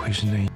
会是那一。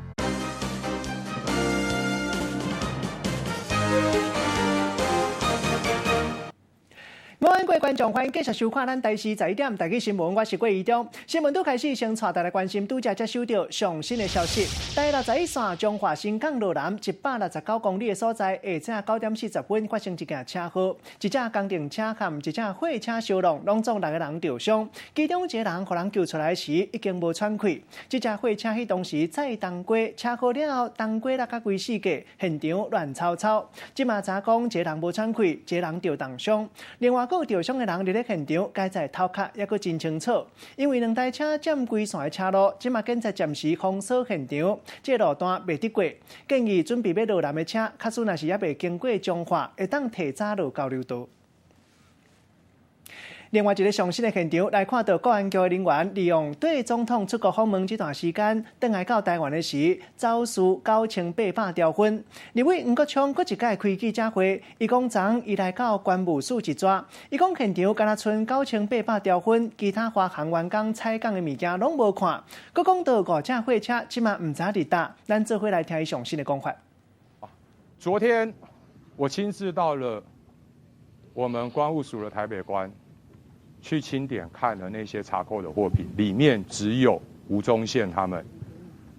各位观众，欢迎继续收看咱台视11点台语新闻，我是郭怡中。新闻都开始，先带大家关心拄才接收到上新的消息。第61线中华新港路南169公里的所在，下午9点40分发生一件车祸，一架工程车和一架货车相撞，拢总6个人受伤，其中一个人被人救出来时已经无喘气。这架货车迄当时载东过，车祸了后东过到规世界，现场乱糟糟。即马查讲，一个人无喘气，一个人受重伤，另外还有受伤的人伫咧现场，该在头壳也阁真清楚。因为2台车占规线的车路，即马警察暂时封锁现场，这路段未得过。建议准备要落南的车，假使若是还未经过彰化，会当提早落交流道。另外一个上新的现场来看到，国安局的人员利用对总统出国访问这段时间，回来到台湾的时，走私9800条粉。立委吴国昌搁一届开记者会，伊讲昨伊来到关务署一抓，伊讲现场敢若剩9800条粉，其他华航员工采购的物件拢无看。搁讲到5架货车，即马唔知伫搭，咱做伙来听伊上新的讲法。昨天我亲自到了我们关务署的台北关。去清点看了那些查扣的货品，里面只有吴宗宪他们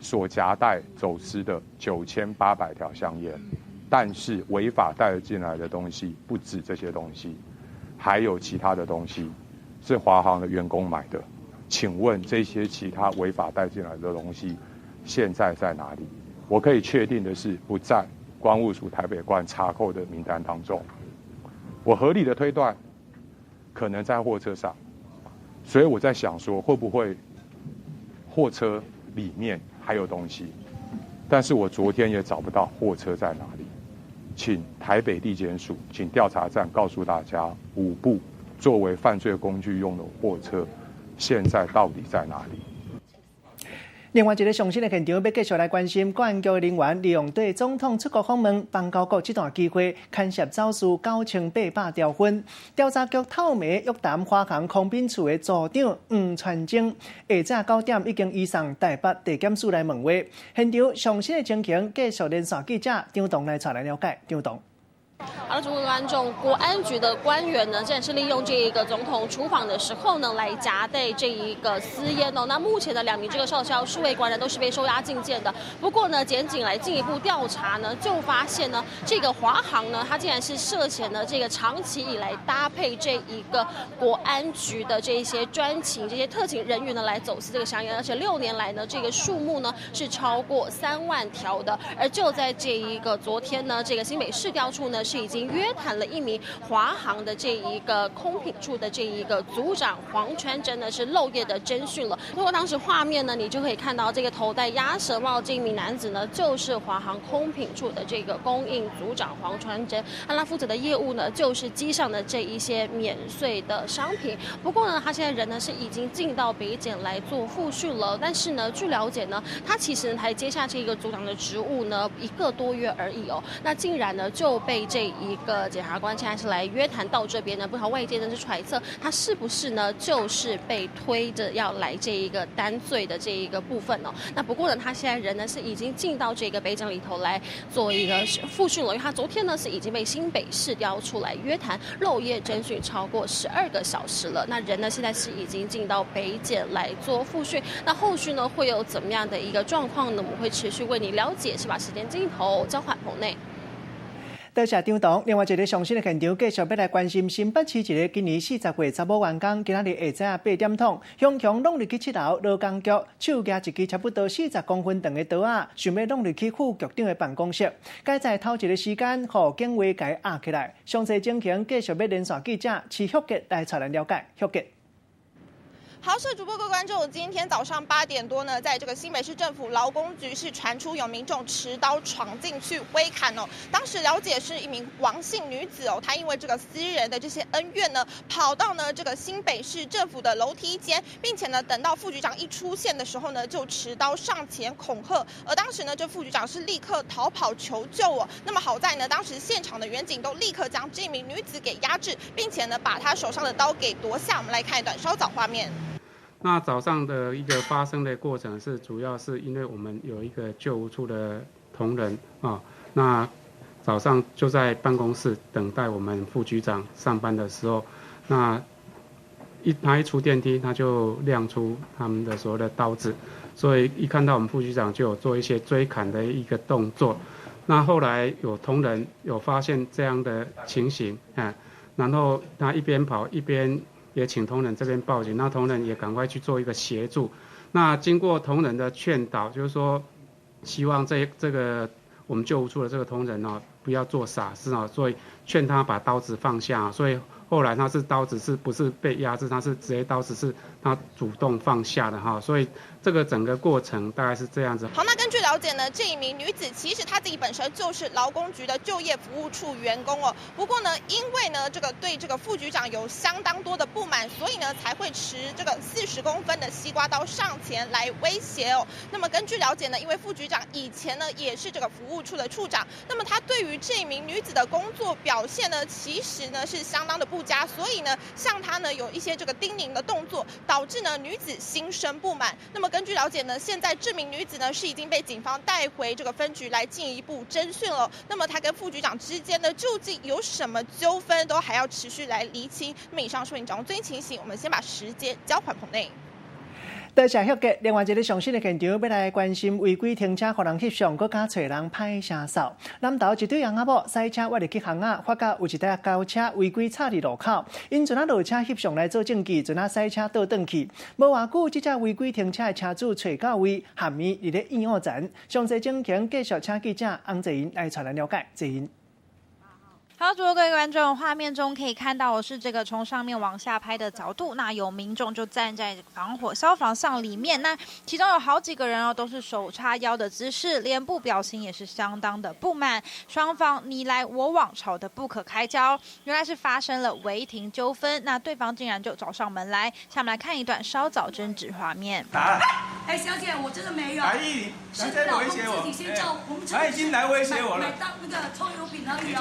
所夹带走私的9800条香烟，但是违法带进来的东西不止这些东西，还有其他的东西是华航的员工买的。请问这些其他违法带进来的东西现在在哪里？我可以确定的是，不在关务署台北关查扣的名单当中。我合理的推断。可能在货车上，所以我在想说，会不会货车里面还有东西？但是我昨天也找不到货车在哪里，请台北地检署，请调查站告诉大家，5部作为犯罪工具用的货车，现在到底在哪里？另外一个上新的现场，要继续来关心国安局的人员利用对总统出国访问邦交国这段机会，牵涉走私9800条粉。调查局透明约谈华航空宾处的组长黄传正，下午9点已经移送台北地检署来问话。现场上新的情形，继续连线记者张栋来带来了解。张栋。好了，诸位观众，国安局的官员呢，竟然是利用这一个总统出访的时候呢，来夹带这一个私烟哦。那目前的2名这个少校数位官员都是被收押禁见的。不过呢，检警来进一步调查呢，就发现呢，这个华航呢，它竟然是涉嫌呢这个长期以来搭配这一个国安局的这一些专勤、这些特勤人员呢，来走私这个香烟，而且6年来呢，这个数目呢是超过3万条的。而就在这一个昨天呢，这个新北市调处呢。是已经约谈了1名华航的这一个空品处的这一个组长黄川珍呢，是漏夜的侦讯了。通过当时画面呢，你就可以看到这个头戴鸭舌帽这一名男子呢，就是华航空品处的这个供应组长黄川珍。他负责的业务呢，就是机上的这一些免税的商品。不过呢，他现在人呢是已经进到北检来做复讯了。但是呢，据了解呢，他其实才接下这个组长的职务呢1个多月而已哦。那竟然呢就被这一个检察官现在是来约谈到这边呢，不少外界呢是揣测他是不是呢就是被推着要来这一个担罪的这一个部分哦。那不过呢，他现在人呢是已经进到这个北检里头来做一个复讯了，因为他昨天呢是已经被新北市调出来约谈，漏夜侦讯超过12个小时了。那人呢现在是已经进到北检来做复讯，那后续呢会有怎么样的一个状况呢？我们会持续为你了解，是把时间镜头交还棚内。多谢张董。另外一个上新的现场，继续要来关心新北市一个今年40岁查某员工，今日下午8点钟，向强弄入去7楼劳工局，手拿一支差不多40公分长的刀仔，想要弄入去副局长的办公室。该在头一个时间，互警卫给压起来。详细情形继续要连线记者徐旭杰来带咱了解。旭杰。好，是主播各位观众，今天早上8点多呢，在这个新北市政府劳工局是传出有民众持刀闯进去挥砍哦。当时了解是一名王姓女子哦，她因为这个私人的这些恩怨呢，跑到呢这个新北市政府的楼梯间，并且呢等到副局长一出现的时候呢，就持刀上前恐吓。而当时呢，这副局长是立刻逃跑求救哦。那么好在呢，当时现场的员警都立刻将这名女子给压制，并且呢把她手上的刀给夺下。我们来看一段稍早画面。那早上的一个发生的过程是，主要是因为我们有一个救护处的同仁啊，那早上就在办公室等待我们副局长上班的时候，那他一出电梯，他就亮出他们的所谓的刀子，所以一看到我们副局长就有做一些追砍的一个动作。那后来有同仁有发现这样的情形，然后他一边跑一边也请同仁这边报警，那同仁也赶快去做一个协助。那经过同仁的劝导，就是说希望这个我们救护处的这个同仁不要做傻事所以劝他把刀子放下。所以后来他是刀子是不是被压制，他是直接刀子是他主动放下的所以这个整个过程大概是这样子。好，那根据了解呢，这一名女子其实她自己本身就是劳工局的就业服务处员工哦。不过呢，因为呢对这个副局长有相当多的不满，所以呢才会持这个40公分的西瓜刀上前来威胁哦。那么根据了解呢，因为副局长以前呢也是这个服务处的处长，那么他对于这一名女子的工作表现呢，其实呢是相当的不佳，所以呢向他呢有一些这个叮咛的动作，导致呢女子心生不满。那么根据了解呢，现在这名女子呢是已经被警方带回这个分局来进一步侦讯了。那么她跟副局长之间呢，究竟有什么纠纷，都还要持续来厘清。那么以上是为你掌握最新情形，我们先把时间交还棚内。多谢许哥。另外一个上新的现场，要来关心违规停车，互人翕相，搁加找人拍声扫。南投一对翁仔某驶车越入去巷仔，发觉有一台高车违规插入路口，因阵落车翕相来做证据，阵驶车倒转去。无偌久，这只违规停车的车主找到位，含义伫咧验屋站。详细情形继续请记者洪泽英来带咱了解。泽英。好，各位观众，画面中可以看到的是这个从上面往下拍的角度。那有民众就站在消防巷里面，那其中有好几个人都是手叉腰的姿势，脸部表情也是相当的不满，双方你来我往，吵得不可开交。原来是发生了违停纠纷，那对方竟然就找上门来。下面来看一段稍早争执画面。小姐，我真的没有。是老公自己先叫我们他已经来威胁我了，买到那个葱油饼而已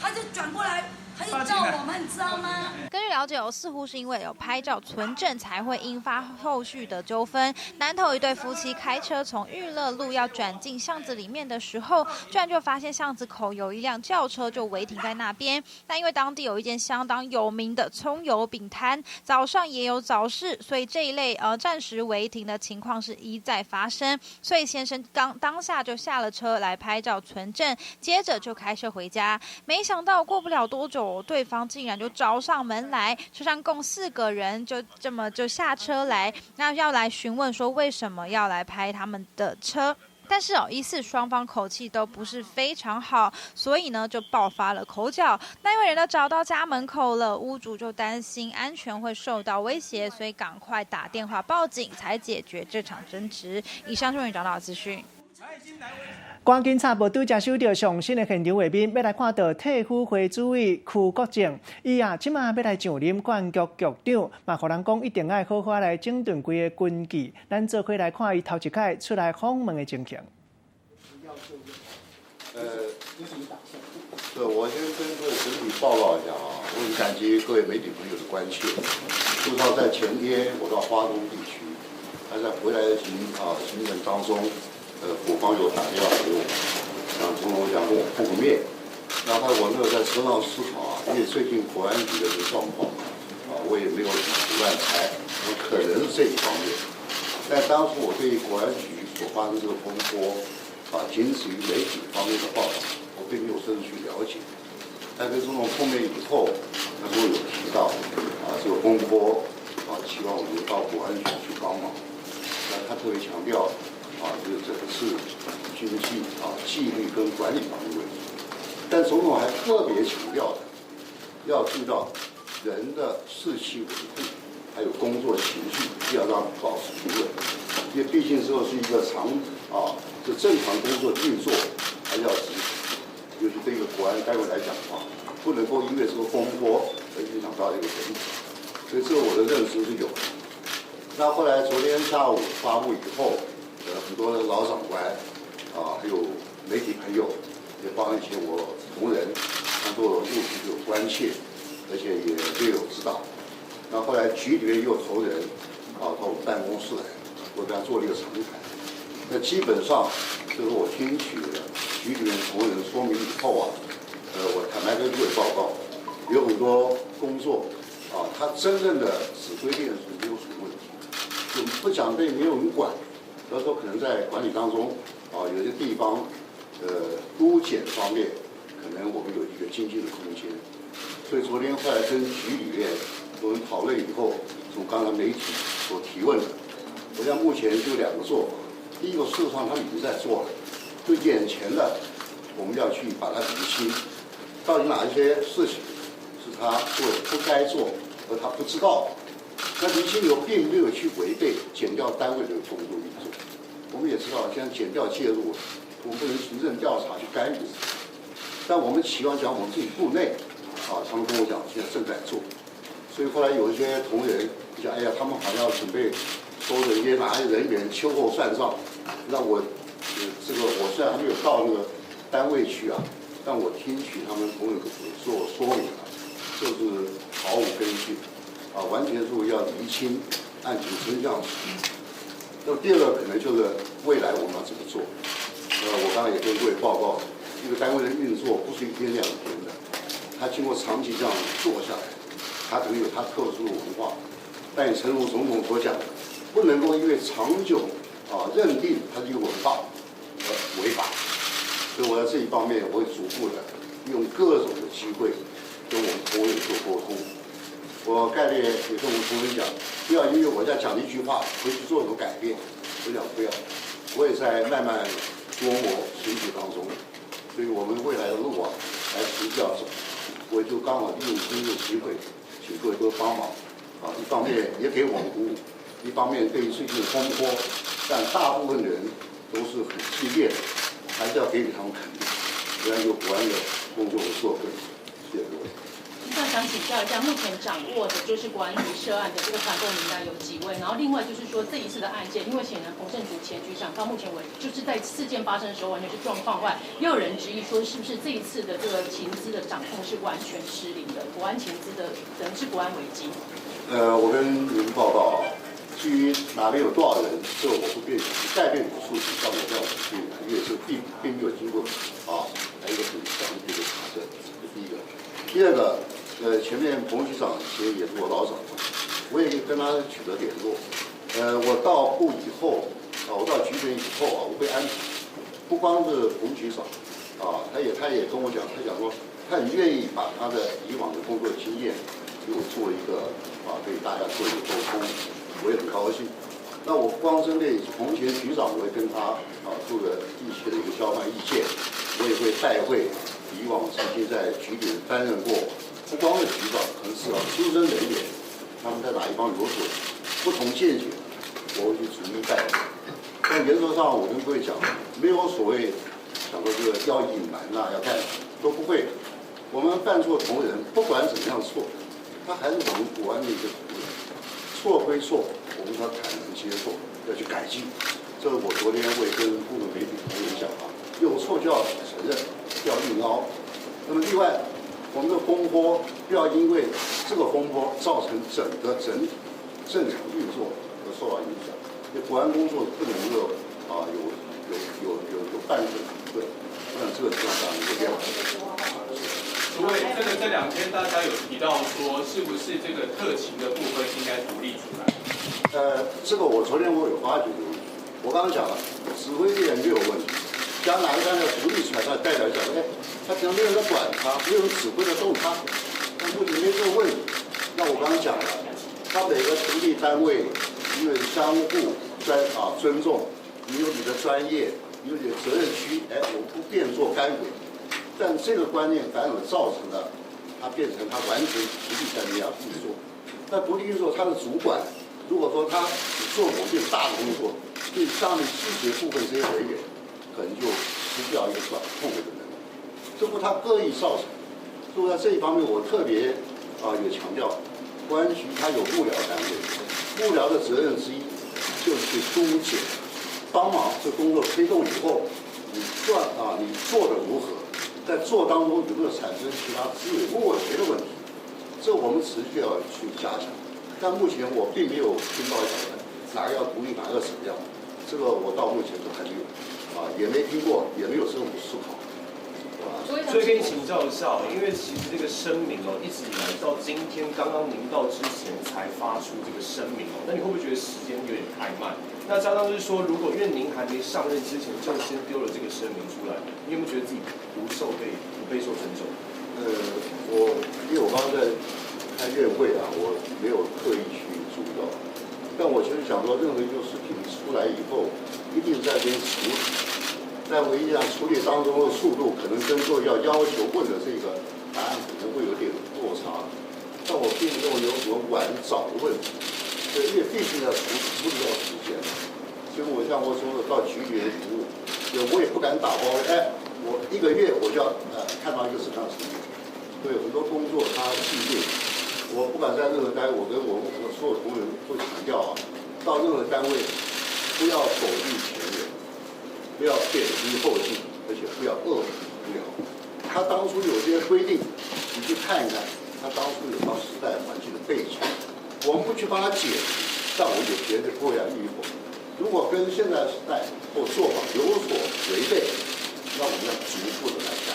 他就转过来，他就叫我们，你知道吗？根据了解似乎是因为有拍照存证，才会引发后续的纠纷。南投一对夫妻开车从裕乐路要转进巷子里面的时候，居然就发现巷子口有一辆轿车就违停在那边。但因为当地有一间相当有名的葱油饼摊，早上也有早市，所以这一类暂时违停的情况是一再发生。所以先生当下就下了车来拍照存证，接着就开车回家。没想到过不了多久，对方竟然就找上门来，车上共4个人就这么就下车来，那要来询问说为什么要来拍他们的车。但是疑似双方口气都不是非常好，所以呢就爆发了口角。那因为人都找到家门口了，屋主就担心安全会受到威胁，所以赶快打电话报警，才解决这场争执。以上是为你找到的资讯。关警察无拄则收到上新的现场画面，要来看到退辅会主委曲国正，伊即马要来上任管局局长，嘛，互人讲一定要好好来整顿规个军纪。咱做伙来看伊头一摆出来访问的情形。我先跟各位整体报告一下我很感激各位媒体朋友的关切。就到在前天，我到花东地区，还在回来的行程当中。我方有打电话给我，总统想跟我碰个面，然后我那个在车上思考因为最近国安局的这个状况我也没有胡乱猜，我可能是这一方面。但当初我对国安局所发生这个风波仅止于媒体方面的报道，我并没有深入去了解。但跟总统碰面以后，那时候有提到这个风波期望我们到国安局去帮忙。那他特别强调。这个整个是军纪纪律跟管理方面的问题，但总统还特别强调的，要注意到人的士气维护，还有工作情绪要让保持平稳，因为毕竟这是一个这正常工作运作还是要执行，尤其对一个国安单位来讲的话，不能够因为这个风波而影响到这个整体，所以这个我的认识是有的。那后来昨天下午发布以后。很多的老长官还有媒体朋友，也包括一些我同仁，他都有陆续有关切，而且也略有指导。那后来局里面也有同仁到我们办公室来，我跟他做了一个长谈。那基本上就是我听取了局里面同仁说明以后啊，我坦白跟各位报告，有很多工作啊，他真正的指挥链是没有什么问题，就不讲对没有人管，比如说可能在管理当中啊，有些地方估检方面，可能我们有一个精进的空间。所以昨天后来跟局里面我们讨论以后，从刚才媒体所提问的，我想目前就2个做法。第一个，事实上他们已经在做了，就眼前的我们要去把它厘清，到底哪一些事情是他做不该做，而他不知道。那厘清以后并没有去违背检调单位的工作运作。我们也知道，现在检调介入，我们不能行政调查去干预，但我们期望讲我们自己部内。他们跟我讲，现在正在做，所以后来有一些同仁讲，哎呀，他们好像要准备收着一些哪些人员秋后算账。那我，这个我虽然还没有到那个单位去啊，但我听取他们同仁所说明啊，就是毫无根据，完全是要厘清案情真相。那第二个可能就是未来我们要怎么做？我刚才也跟各位报告，一个单位的运作不是1天2天的。他经过长期这样做下来，他可能有他特殊的文化，但也诚如总统所讲的，不能够因为长久认定它是一个文化而违法。所以我在这一方面，我会逐步的用各种的机会跟我们同仁做沟通。我概略也跟我们同仁讲，不要因为我在讲一句话回去做什么改变，我讲不要，我也在慢慢琢磨学习当中。所以我们未来的路啊，还持续要走。我就刚好利用今日机会，请各位多帮忙，一方面也给我们鼓舞，一方面对于最近的风波，但大部分人都是很激烈的，还是要给予他们肯定，不然有国安的工作的作为。谢谢各位。那想请教一下，目前掌握的就是国安局涉案的这个团购名单有几位？然后另外就是说这一次的案件，因为显然彭胜竹前局长到目前为止就是在事件发生的时候完全是状况外，也有人质疑说是不是这一次的这个情资的掌控是完全失灵的，国安情资的可能是国安危机。我跟您报告啊，至于哪边有多少人，这我不便代辩数据，但我这样去，因为这并没有经过来一个很详细的查证，这是第一个。第二个。前面彭局长其实也是我老长官，我也跟他取得联络。我到部以后，我到局里以后啊，我被安排，不光是彭局长，他也跟我讲，他讲说他很愿意把他的以往的工作经验给我做一个对大家做一个沟通，我也很高兴。那我不光针对彭前局长，我会跟他做个一些的一个交换意见，我也会带会以往曾经在局里担任过。不光是局长，可能是资深人员，他们在哪一方有所不同见解，我会去逐一带。但原则上，我跟各位讲，没有所谓讲说这个要隐瞒要干嘛，都不会。我们犯错同仁，不管怎么样错，他还是我们国安的一个同仁。错归错，我们要坦然接受，要去改进。这是我昨天我也跟部分媒体同仁讲有错就要承认，要硬凹。那么另外。我们的风波不要因为这个风波造成整体正常运作而受到影响。因为国安工作不能够有半个对，我想这个是要大家一个了解。诸位，这2天大家有提到说，是不是这个特勤的部分应该独立出来？这个我昨天有发觉的问题，我刚刚讲了，指挥力没有问题。将哪一单要独立出来，他代表讲，他只要没有人管他，没有人指挥得动他，但目前没这个问题。那我刚刚讲了，他每个成立单位因为相互尊重，你有你的专业，你有你的责任区，我不便做干预。但这个观念反而造成了他变成他完全独立在那样运作。那独立运作，他的主管如果说他只做某件大的工作，对上面细节部分这些人员。可能就失掉一个管控的能力，这不他刻意造成。所以在这一方面，我特别有强调，公安局它有幕僚单位，幕僚的责任之一就是去督检，帮忙这工作推动以后，你做的如何，在做当中有没有产生其他资源不稳定的问题，这我们持续要去加强。但目前我并没有听到讲哪个要独立，哪个怎么样？这个我到目前都还没有，也没听过，也没有这种思考。所以跟你请教一下，因为其实这个声明一直以来到今天，刚刚您到之前才发出这个声明那你会不会觉得时间有点太慢？那加上就是说，如果因为您还没上任之前就先丢了这个声明出来，你有没有觉得自己不备受尊重？因为我刚刚在开院会我没有刻意去注意到，但我其实想说，任何一个事情出来以后，一定在这边处理。在我一样处理当中的速度，可能跟各位要求问的这个答案可能会有点落差，但我并没有什么晚早的问题，因为毕竟要处理要时间。所以我像我说的到局里面服务，我也不敢打包，我1个月我就要看到一个什么样的成绩。所以很多工作它既定，我不管在任何单位，我跟我所有同仁都强调到任何单位不要否定前人。不要贬低后进，而且不要恶评无聊。他当初有些规定，你去看一看，他当初有他时代环境的背景。我们不去帮他解释，但我们也绝对不会预否。如果跟现在时代或做法有所违背，那我们要逐步的来改。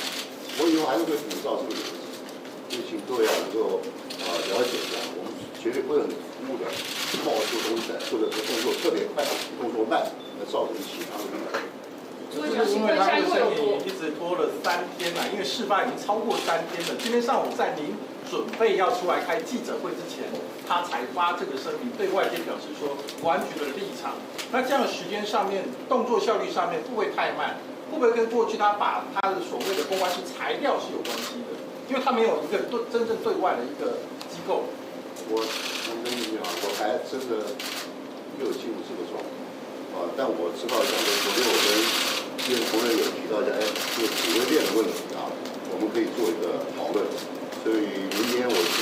我以后还是会鼓噪这个原则，所以请各位能够了解一下，我们绝对不能服务的冒出东西来，或者是动作特别快、动作慢，而造成其他的问题。就是因为他的声明一直拖了3天因为事发已经超过3天了。今天上午在您准备要出来开记者会之前，他才发这个声明，对外界表示说国安局的立场。那这样的时间上面、动作效率上面会不会太慢？会不会跟过去他把他的所谓的公关是材料是有关系的？因为他没有一个真正对外的一个机构。我跟你讲，我还真的没有进入这个状况但我知道，昨天我跟因为同仁有提到这个职位链的问题我们可以做一个讨论。所以明天我去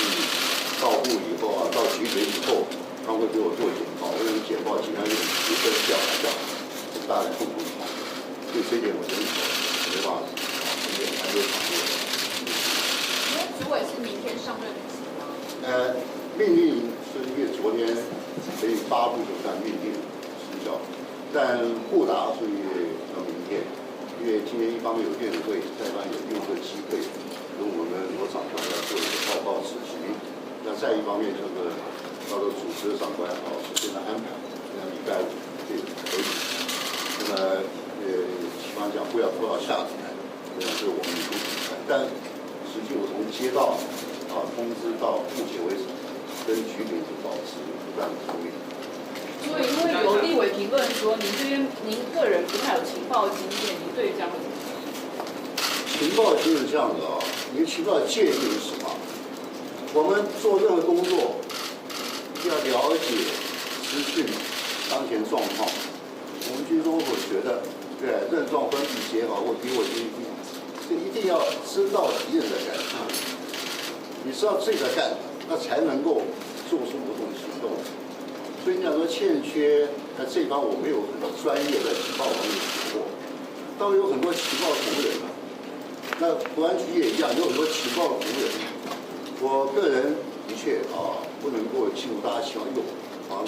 到部以后到局里以后，他会给我做简报，因为简报尽量用10分表达掉，大家共同讨论。所以这一点我真的没办法还没有讨论。因为主委是明天上任吗？命令是因为昨天可以发布就算命令失效，但布达是因为到明天，因为今天一方面有电会，再一方面有用这个机会跟我们罗长官要做一个报告执行。那再一方面就是到时候主持的长官时间的安排，那礼拜5这个可以。那么希望讲不要拖到下台，这是我们一种期待。但实际我从接到通知到目前为止，跟局里是保持不断的处理。所以，因为有立委评论说，您这边您个人不太有情报经验，您对这样的情报就是这样的您情报的界定是什么？我们做任何工作，要了解资讯当前状况。我们军中所学的，任状分比结好或敌我军地，这一定要知道敌人在干什么，你知道自己在干什么，那才能够做出某种行动。所以你讲说欠缺，在这一方我没有很专业的情报方面学过，倒有很多情报同仁那国安局也一样，有很多情报同仁。我个人的确不能够进入大家希望用，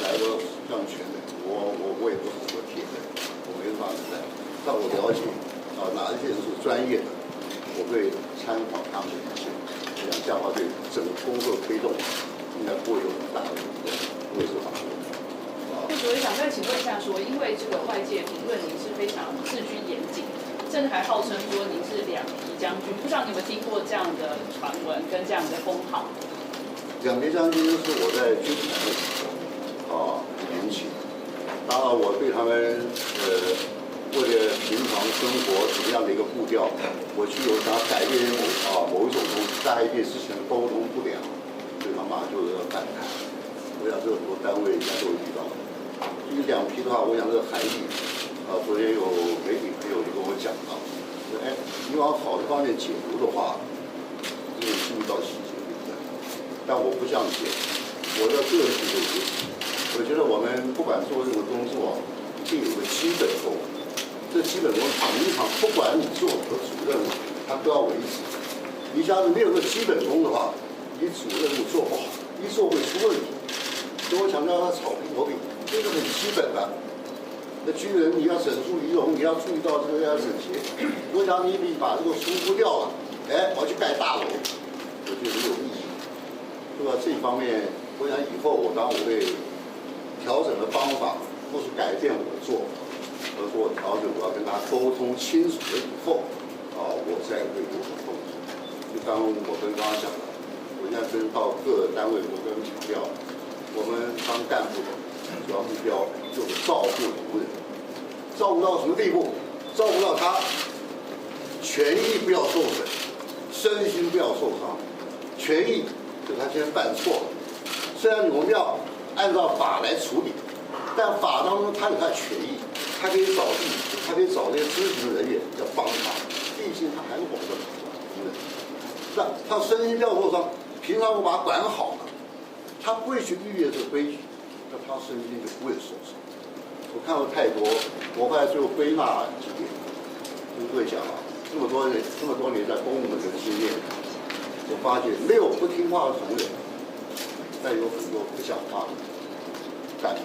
来个这样权的，我也不是什么铁人，我没办法在。但我了解哪一些人是专业的，我会参考他们的意见，这样的话对整个工作推动应该不会有很大的不会受到。所以想再请问一下说，因为这个外界评论您是非常治军严谨，甚至还号称说您是2皮将军，不知道你有没有听过这样的传闻跟这样的封号？2皮将军是我在军团的时候年轻，当然我对他们为了平常生活怎么样的一个步调，我去有想改变某一种东西，大概一件事情沟通不良，所以他马上就是反弹。我想这很多单位应该都会遇到。至于2皮的话，我想这个含义昨天有媒体朋友就跟我讲到，你往好的方面解读的话，这个注意到细节，对不对？但我不这样解，我的个人觉得，我觉得我们不管做任何工作，一定有个基本功。这基本功平常不管你做什么主任务，他都要维持。你假如没有个基本功的话，你主任务做不好，一做会出问题。所以我强调他草坪火饼，这个很基本的。那军人你要整肃仪容，你要注意到这个要整洁。我想你把这个书脱掉了，我要去盖大楼，我觉得没有意义，对吧？这一方面，我想以后我会调整的方法，或是改变我的做法，而我调整，我要跟他沟通清楚了以后，我再会有所动作。就刚我跟刚刚讲的，我现在跟到各单位都跟强调，我们当干部的主要目标就是照顾同仁，照顾到什么地步？照顾到他权益不要受损，身心不要受伤。权益就是他今天犯错了，虽然我们要按照法来处理，但法当中他有他的权益，他可以找他可以找那些知情人员要帮他，毕竟他还是我们的同仁。那他身心不要受伤，平常我把他管好了，他不会去逾越这个规矩，那他身心就不会受伤。我看过太多，我后来最后归纳几点，跟各位讲啊，这么多年在公务的经验，我发现没有不听话的同仁，但有很多不讲话的干部，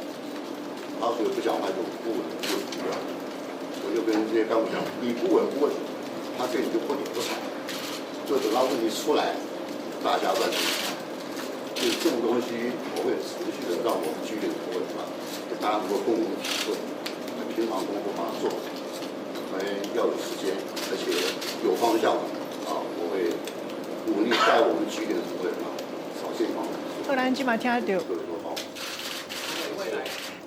他所以不讲话就不稳不稳。我就跟这些干部讲，你不稳不稳，他对你就不理不睬。就等到问题出来，大家都在所以这种东西，我会持续的让我们军人同仁嘛，给大家能够共同体会。平常工作把它做，我们要有时间，而且有方向我会努力带我们军人同仁朝这方面。好，咱今嘛听到。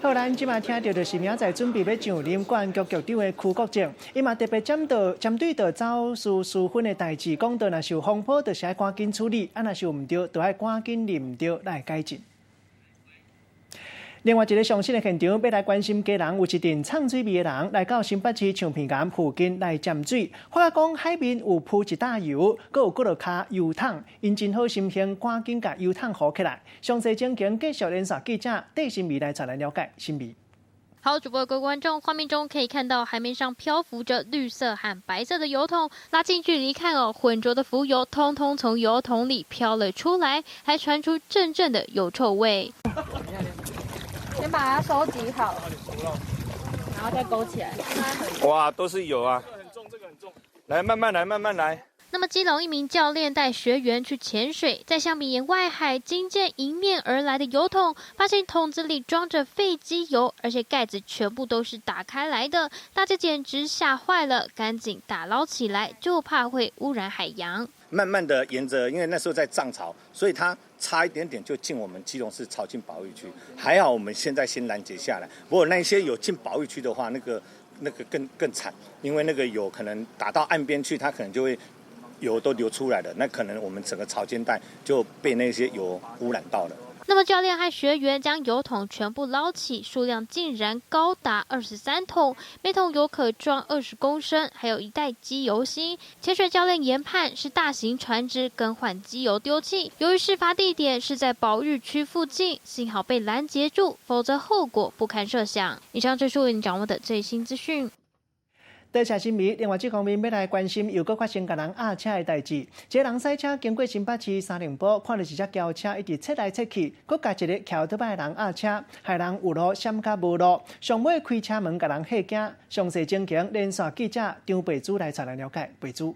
好，咱即马听到就是明仔准备要上任公安局局长的邱国正，伊嘛特别针对到走私私分的代志，讲到若是有风波，就是爱赶紧处理；若是有唔对，就爱赶紧认唔对来改进。另外一个上新的现场，要来关心家人有一阵呛水味的人来到新北市唱片岩附近来沾水，发觉讲海面有铺一大油，阁有几落卡油桶，因真好心情，赶紧把油桶扶起来。详细情形继续连线记者戴新美来查来了解。新美。好，主播各位观众，画面中可以看到海面上漂浮着绿色和白色的油桶，拉近距离看哦，浑浊的浮油通通从油桶里飘了出来，还传出阵阵的油臭味。先把它收集好，然后再勾起来。哇，都是油啊！这个很重，这个很重。来，慢慢来，慢慢来。那么，基隆一名教练带学员去潜水，在香米岩外海惊见迎面而来的油桶，发现桶子里装着废机油，而且盖子全部都是打开来的，大家简直吓坏了，赶紧打捞起来，就怕会污染海洋。慢慢的沿着，因为那时候在涨潮，所以它差一点点就进我们基隆市潮境保育区。还好我们现在先拦截下来，不过那些有进保育区的话，那个更惨，因为那个油可能打到岸边去，它可能就会油都流出来了，那可能我们整个潮间带就被那些油污染到了。那么教练和学员将油桶全部捞起，数量竟然高达23桶，每桶油可装20公升，还有1袋机油芯。潜水教练研判是大型船只更换机油丢弃。由于事发地点是在保育区附近，幸好被拦截住，否则后果不堪设想。以上就是为您掌握的最新资讯。多谢新闻。另外，这方面要来关心又搁发生甲人压车的代志。一个人驶车经过新北市三重埔，看到一只轿车一直切来切去，搁甲一个骑拖摆的人压车，害人有路闪甲无路，上尾开车门甲人吓惊。详细情形，连线记者张北珠来查来了解。北珠。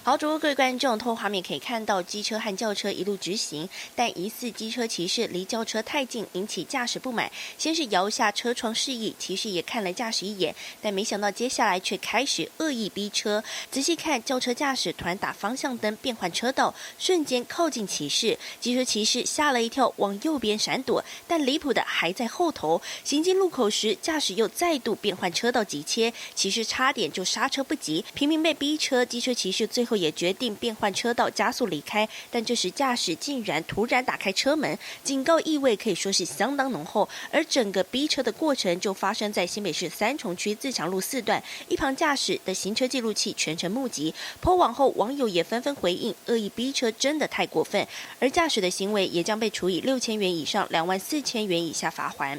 好，各位观众，透过画面可以看到机车和轿车一路直行，但疑似机车骑士离轿车太近，引起驾驶不满。先是摇下车窗示意，骑士也看了驾驶一眼，但没想到接下来却开始恶意逼车。仔细看，轿车驾驶突然打方向灯变换车道，瞬间靠近骑士。机车骑士吓了一跳，往右边闪躲，但离谱的还在后头。行进路口时，驾驶又再度变换车道急切，骑士差点就刹车不及，频频被逼车。机车骑士最后也决定变换车道加速离开，但这时驾驶竟然突然打开车门，警告意味可以说是相当浓厚。而整个逼车的过程就发生在新北市三重区自强路4段，一旁驾驶的行车记录器全程目击。po网后，网友也纷纷回应，恶意逼车真的太过分，而驾驶的行为也将被处以6000元以上24000元以下罚锾。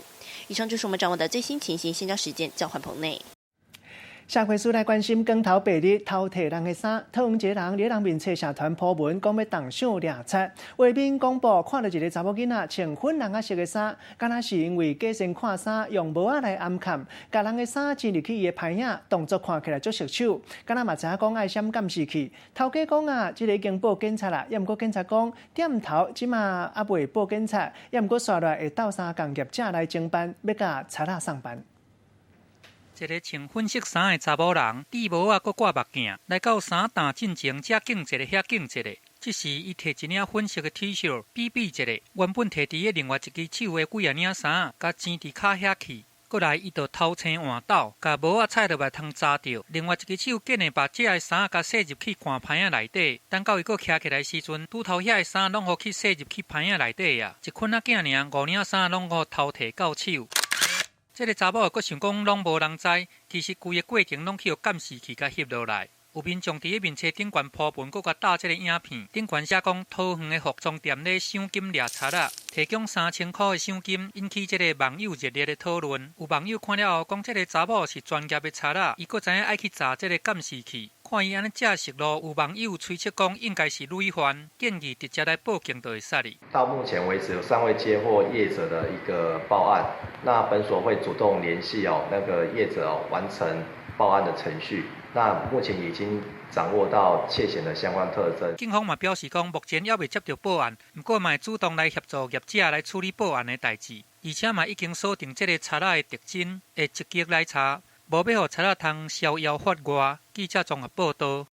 以上就是我们掌握的最新情形，现将时间交换棚内。社会事来关心光头白日偷摕人的衫，桃园一个人在人面册社团po文，讲要动手掠贼。画面公布看到一个查某囡仔穿粉红色的衫，敢若是因为假先看衫用帽仔来暗藏，甲人的衫进入去伊的牌影，动作看起来足熟手。敢若嘛知影讲爱闪监视器。头家讲啊，这个已经报警察啦，也毋过警察讲店头即嘛还未报警察，也毋过刷来会斗相共业者来侦办，要甲贼仔上班。一个穿粉色衫的查某人，戴帽啊，搁挂目镜，来到衫担进前，遮警一个，遐警一个。这时，伊摕一领粉色的 T 恤比比一个，原本摕伫个另外一只手的几啊领衫，甲钱伫骹遐去。过来，伊就偷青换斗，甲帽啊踩落来通扎着，另外一只手紧的把这个衫甲塞入去看牌仔内底。等到伊搁徛起来时阵，拄头遐个衫拢互去塞入去牌仔内底啊！一捆仔囝尔，5领衫拢互偷摕到手。这个查某阁想讲拢无人知，其实规个过程拢去互监视器甲翕落来。有民众伫个面册顶悬铺文，阁甲搭这个影片，顶悬写讲桃园的服装店咧赏金掠贼仔，提供3000块的赏金，引起这个网友热烈的讨论。有网友看了后讲，这个查某是专业的贼仔，伊阁知影爱去查这个监视器。看伊安尼架实咯，有网友推测讲应该是累犯，建议直接来报警就会使哩。到目前为止，有3位接获业者的一个报案，那本所会主动联系那个业者完成报案的程序。那目前已经掌握到窃嫌的相关特征。警方嘛表示讲，目前还未接到报案，不过嘛主动来协助业者来处理报案的代志，而且嘛已经锁定这个贼仔的特征，会积极来查。无要互贼仔通逍遥法外，记者综合报道。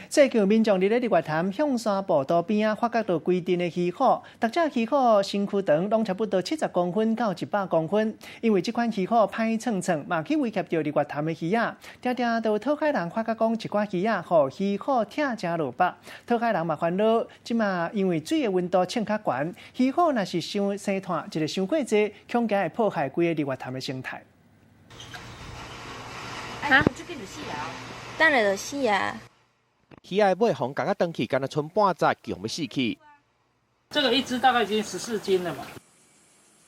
最近民众伫咧日月潭向山步道边啊，发觉到规阵的鱼虎，逐只鱼虎身躯长拢差不多70公分到100公分。因为这款鱼虎歹蹭蹭，嘛去威胁到日月潭的鱼仔，常常都有讨海人发觉讲一寡鱼仔互鱼虎疼食落腹，讨海人嘛烦恼，即嘛因为水的温度称较悬，鱼虎若是伤生炭，一个伤过济，恐惊会破坏规个日月潭的生态。啊，等下就死啊！鱼仔尾红甲登去，敢若剩半截，强要死去。这个一只大概已经14斤了嘛。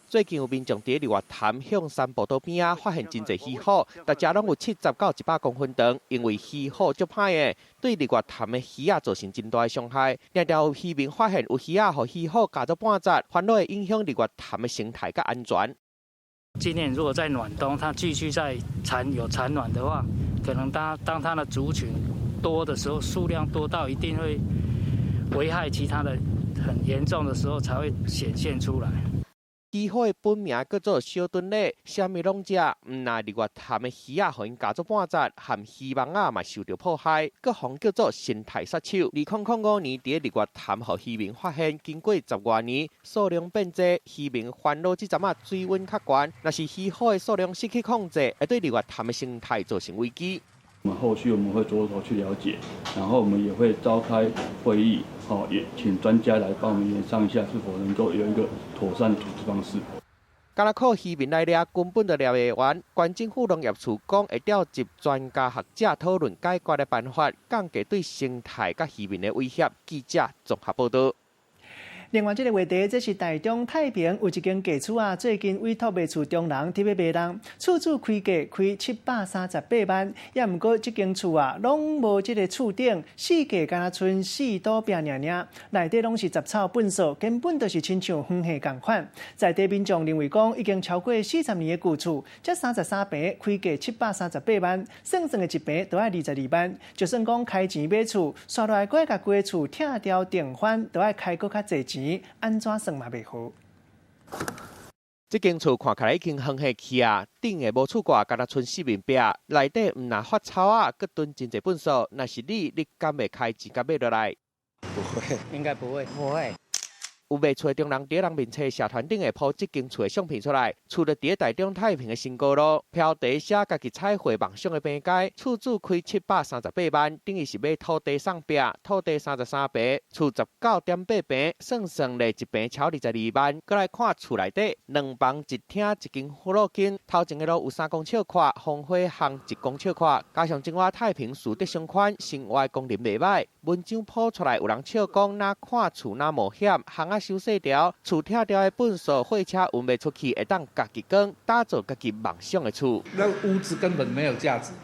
最近有民众伫日月潭向山步道边啊，发现真侪鱼虎，大家拢有70到100公分长。因为鱼虎足歹的，对日月潭的鱼仔造成真大的伤害。常常有渔民发现有鱼仔互鱼虎夹到半截，烦恼会影响日月潭的生态甲安全。今年如果在暖冬，它继续在有产卵的话，可能当它的族群多的时候，数量多到一定会危害其他的很严重的时候，才会显现出来。鱼虎的本名叫做小墩类，啥物拢食，毋那日月潭的鱼仔互因夹做半截，含鱼网仔嘛受到迫害，各项叫做生态杀手。2005年伫日月潭，互渔民发现，经过10多年，数量变多，渔民烦恼即阵仔水温较悬，若是鱼虎的数量失去控制，会对日月潭的生态造成危机。后续我们会着手去了解，然后我们也会召开会议，也请专家来帮我们研商一下，是否能够有一个妥善的处置方式。敢若靠渔民来掠，根本就掠袂完。县政府农业处讲会调集专家学者讨论解决的办法，降低对生态甲渔民的威胁。记者综合报道。另外，这个话题，这是台中太平有一间价厝啊，最近委托卖厝中人伫要卖人，厝主开价开738万，也毋过这间厝啊，拢无这个厝顶，四价敢若剩4堵壁尔尔，内底拢是杂草粪扫，根本就是亲像荒厦共款。在地民众认为讲，已经超过40年的旧厝，这33平开价738万，算的一平都要22万。就算讲开钱买厝，刷落来过甲规个厝拆掉订翻，都要开搁较济钱。安怎算嘛袂好？这间厝看起来已经荒下去啊，顶的无厝挂，敢若剩4面壁，内底毋那发草啊，佮囤真侪粪扫。若是你敢会开钱甲买落来？不会，应该不会，不会。有卖厝的中人伫人面册社团顶会抛这间厝的相片出来，厝就伫台中太平的新高路，标题写家己彩绘梦想的平街，厝主开738万，等于是买土地送壁，土地33平，厝19.8平，算咧一平超22万。再来看厝内底，2房1厅1间护老间，头前的路有3公尺宽，防火巷1公尺宽，加上整个太平树德相款，生活功能袂歹。文章抛出来，有人笑讲，哪看厝哪冒险，巷仔修细条，厝拆掉的粪扫货车运袂出去，会当家己耕，打造家己梦想的厝。那屋子根本没有价值的，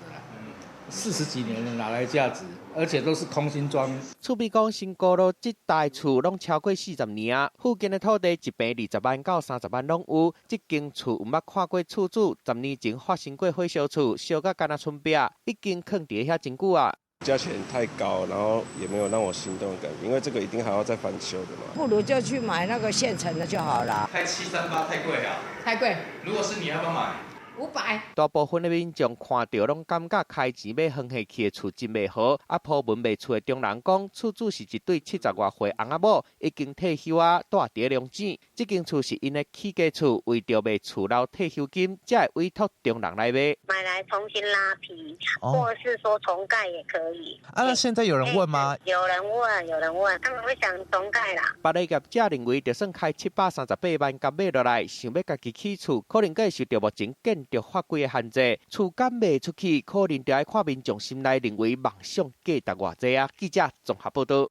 40几年了，哪来价值？而且都是空心装。厝边讲新高路这带厝拢超过40年啊，附近的土地一平20万到30万拢有。这间厝有捌看过厝主10年前发生过火烧厝，烧到干那村壁，已经坑伫遐真久啊。价钱太高，然后也没有让我心动的感觉，因为这个一定还要再翻修的嘛。不如就去买那个现成的就好了。开738太贵啊！太贵。如果是你，要不要买？500。大部分的民众看到拢感觉开钱要横下去的厝真袂好。啊，破门卖厝的中人讲，厝主是一对70多岁翁仔某，已经退休啊，住伫龙井。这间厝是因的起家厝，为着卖厝老退休金，才会委托中人来买。买来重新拉皮，或者是说重盖也可以。啊，那现在有人问吗？有人问，他们会想重盖啦。别的业者认为，就算开738万甲买落来，想要家己起厝，可能会受到目前建筑法规的限制，厝敢卖出去，可能就要看民众心内认为梦想价值偌济啊。记者综合报道。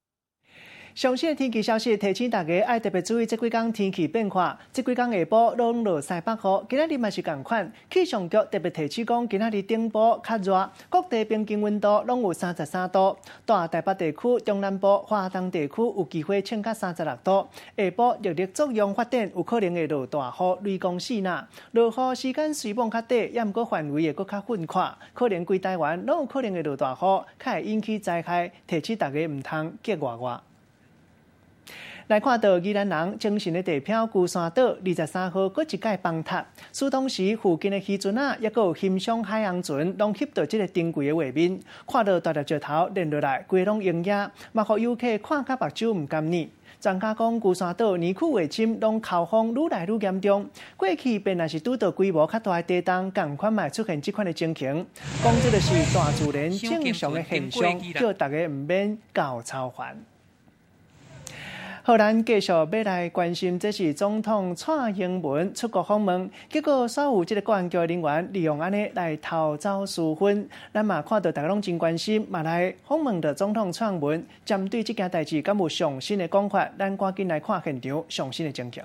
上新的天气消息，提醒大家爱特别注意这几天天气变化。这几天下晡拢落西北雨，今仔日嘛是同款。气象局特别提醒讲，今仔日顶部较热，各地平均温度拢有33度。大台北地区、中南部、华东地区有机会升到36度。下晡热力作用发展，有可能会落大雨、雷公四呐。落雨时间虽然较短，也毋过范围会搁较分阔，可能规台湾拢有可能会落大雨，较会引起灾害，提醒大家毋通激外。来看到宜兰人精神的地标龟山岛23号，搁一届崩塌。苏当时附近的渔船啊，也搁有欣赏海洋船，拢翕到这个珍贵的画面。看到大粒石头连落来，规拢营业，嘛互游客看甲目睭唔甘呢。专家讲，龟山岛年区卫侵拢口风愈来愈严重。过去便若是拄到规模较大的地震，共款嘛出现这款的情形。讲这就是大自然正常的现象，叫大家唔免搞操烦。好，咱继续要来关心，这是总统蔡英文出国访问，结果所有这个国安局人员利用安尼来偷走私分，咱嘛看到大家拢真关心，嘛来访问的总统蔡英文，针对这件代志，敢有上新的讲法？咱赶紧来看现场上新的情形。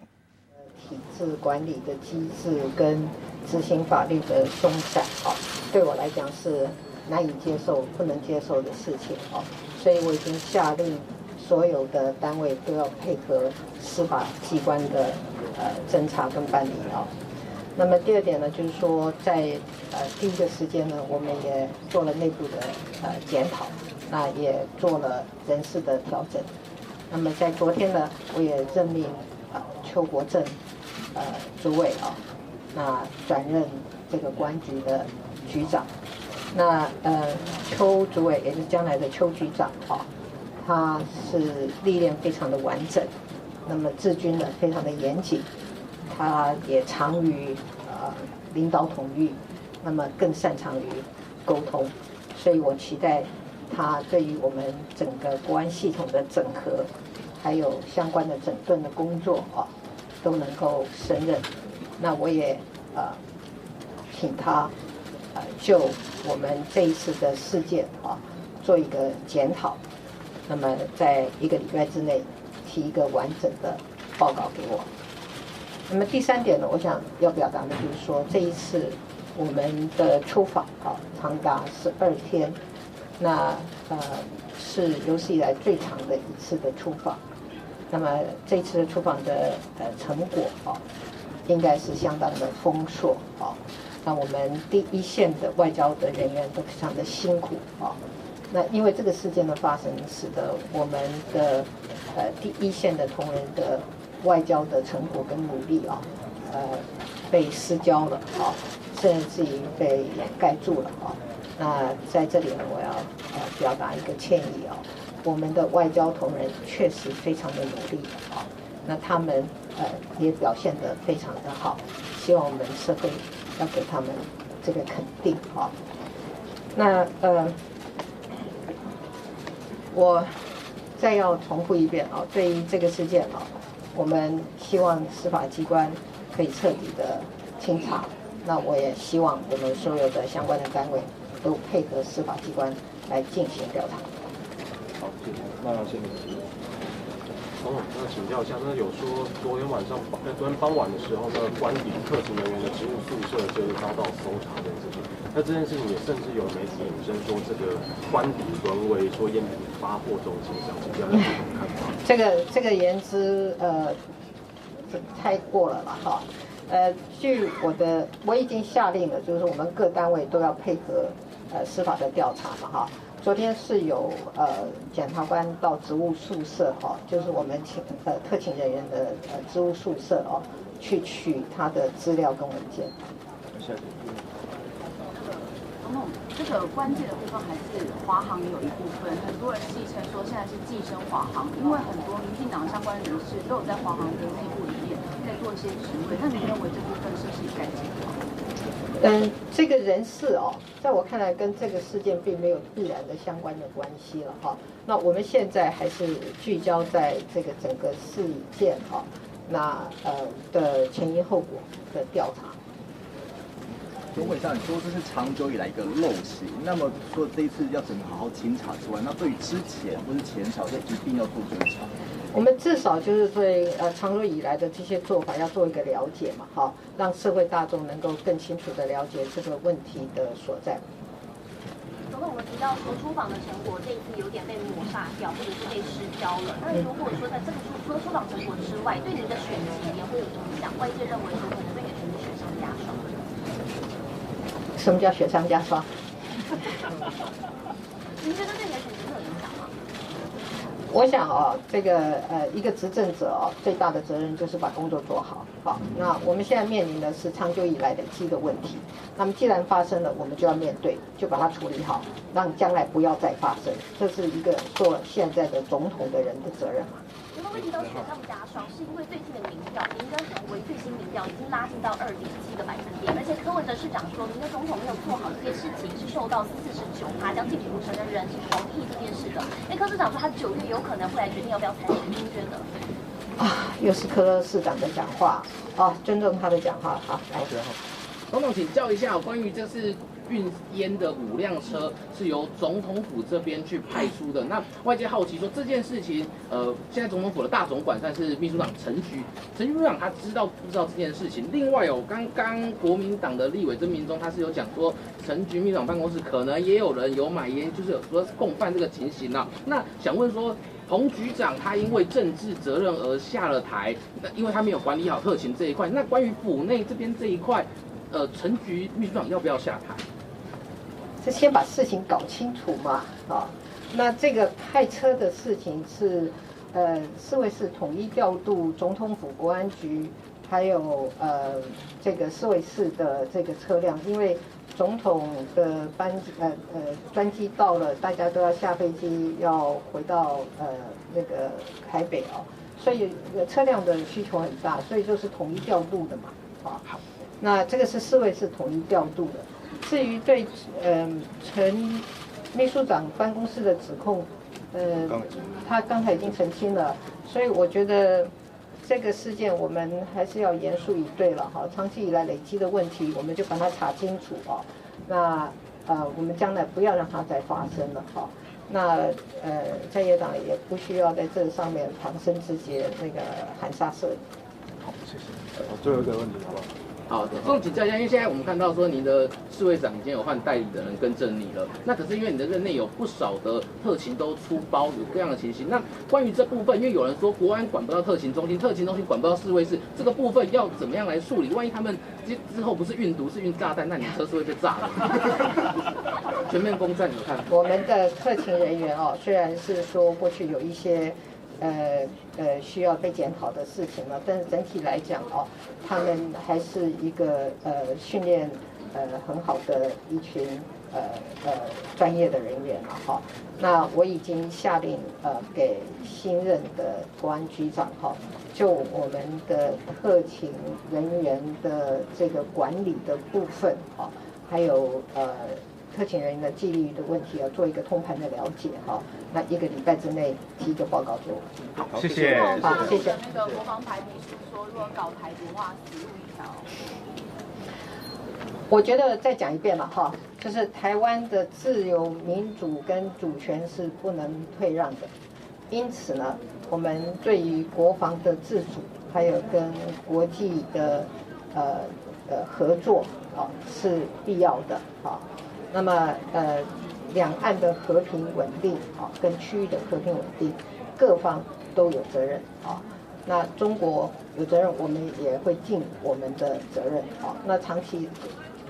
体制管理的机制跟执行法律的松散，对我来讲是难以接受、不能接受的事情，所以我已经下令。所有的单位都要配合司法机关的侦查跟办理啊。那么第二点呢，就是说在第一个时间呢，我们也做了内部的检讨，那也做了人事的调整。那么在昨天呢，我也任命邱国正主委啊，那转任这个公安局的局长。那邱主委也是将来的邱局长啊。他是历练非常的完整，那么治军呢非常的严谨，他也长于领导统御，那么更擅长于沟通，所以我期待他对于我们整个国安系统的整合，还有相关的整顿的工作都能够胜任。那我也请他就我们这一次的事件做一个检讨。那么在1个礼拜之内提一个完整的报告给我。那么第三点呢，我想要表达的就是说，这一次我们的出访长达12天，那是有史以来最长的一次的出访。那么这一次的出访的成果应该是相当的丰硕那我们第一线的外交的人员都非常的辛苦那因为这个事件的发生，使得我们的第一线的同仁的外交的成果跟努力被失焦了甚至于被掩盖住了那在这里呢，我要表达一个歉意我们的外交同仁确实非常的努力那他们也表现得非常的好，希望我们社会要给他们这个肯定那我再要重复一遍对于这个事件我们希望司法机关可以彻底的清查。那我也希望我们所有的相关的单位都配合司法机关来进行调查。好，谢谢。那先总统请教一下，那有说昨天傍晚的时候，官邸特勤人员的职务宿舍就是遭到搜查的事情。那这件事情也甚至有媒体引申说，这个官邸沦为说烟品发货中心，想请教一下你的看法。这个言之太过了啦哈。据我已经下令了，就是我们各单位都要配合司法的调查嘛哈。昨天是有检察官到职务宿舍哈，就是我们特勤人员的职务宿舍哦，去取他的资料跟文件。总统，这个关键的部分还是华航也有一部分，很多人戏称说现在是寄生华航，因为很多民进党相关人士都有在华航的内部里面在做一些职位，那您认为这部分是不是也该检讨？这个人事哦，在我看来跟这个事件并没有必然的相关的关系了哈。那我们现在还是聚焦在这个整个事件哈，那的前因后果的调查。总委上，你说这是长久以来一个陋习，那么除了这一次要整个好好清查之外，那对于之前或是前朝，这一定要做追查。我们至少就是对长久以来的这些做法要做一个了解嘛，哈，让社会大众能够更清楚的了解这个问题的所在。总统，我们提到说出访的成果这一次有点被抹杀掉，或者是被失焦了。那如果说在这个除了出访成果之外，对您的选情也会有影响？外界认为说可能对你的选举雪上加霜。什么叫雪上加霜？您觉得对你的选情会有影响吗？我想这个一个执政者最大的责任就是把工作做好。好，那我们现在面临的是长久以来累积的问题。那么既然发生了，我们就要面对，就把它处理好，让将来不要再发生。这是一个做现在的总统的人的责任嘛。您会提到雪上加霜，是因为最近的民调，您跟陈为最新民调已经拉近到2.7个百分点，而且柯文哲市长说，您的总统没有做好这些事情，是受到49%将近50%的人是同意这件事的。柯市长说他9月有可能会来决定要不要参选，您觉得？又是柯市长的讲话尊重他的讲话。好，来。总统请教一下，关于这次运烟的5辆车是由总统府这边去派出的，那外界好奇说这件事情，现在总统府的大总管算是秘书长陈局长他知道不知道这件事情？另外刚刚国民党的立委曾明忠他是有讲说，陈局秘书长办公室可能也有人有买烟，就是有说共犯这个情形啊。那想问说，洪局长他因为政治责任而下了台，那因为他没有管理好特勤这一块，那关于府内这边这一块，陈局秘书长要不要下台？是先把事情搞清楚嘛，那这个派车的事情是，四位市统一调度总统府国安局，还有这个四位市的这个车辆，因为总统的专机到了，大家都要下飞机，要回到那个台北所以车辆的需求很大，所以就是统一调度的嘛，好，那这个是四位市统一调度的。至于对陈秘书长办公室的指控，他刚才已经澄清了，所以我觉得这个事件我们还是要严肃以对了哈。长期以来累积的问题，我们就把它查清楚那我们将来不要让它再发生了那在野党也不需要在这上面旁生枝节那个含沙射影。好，谢谢。最后一个问题好不好？好，总统请教一下，因为现在我们看到说您的侍卫长已经有换代理的人跟着你了，那可是因为你的任内有不少的特勤都出包，有各样的情形。那关于这部分，因为有人说国安管不到特勤中心，特勤中心管不到侍卫室，这个部分要怎么样来处理？万一他们之后不是运毒是运炸弹，那你车是会被炸的。全面攻占有看？我们的特勤人员虽然是说过去有一些需要被检讨的事情了，但是整体来讲他们还是一个训练很好的一群专业的人员了那我已经下令给新任的国安局长就我们的特勤人员的这个管理的部分还有特勤人员的纪律的问题要做一个通盘的了解那1个礼拜之内提一个报告给我。好，谢谢。好，谢谢。那个国防排比是说，如果搞台独化，死路一条。我觉得再讲一遍了就是台湾的自由、民主跟主权是不能退让的。因此呢，我们对于国防的自主，还有跟国际的合作，是必要的啊。那么两岸的和平稳定啊，跟区域的和平稳定，各方都有责任啊。那中国有责任，我们也会尽我们的责任啊。那长期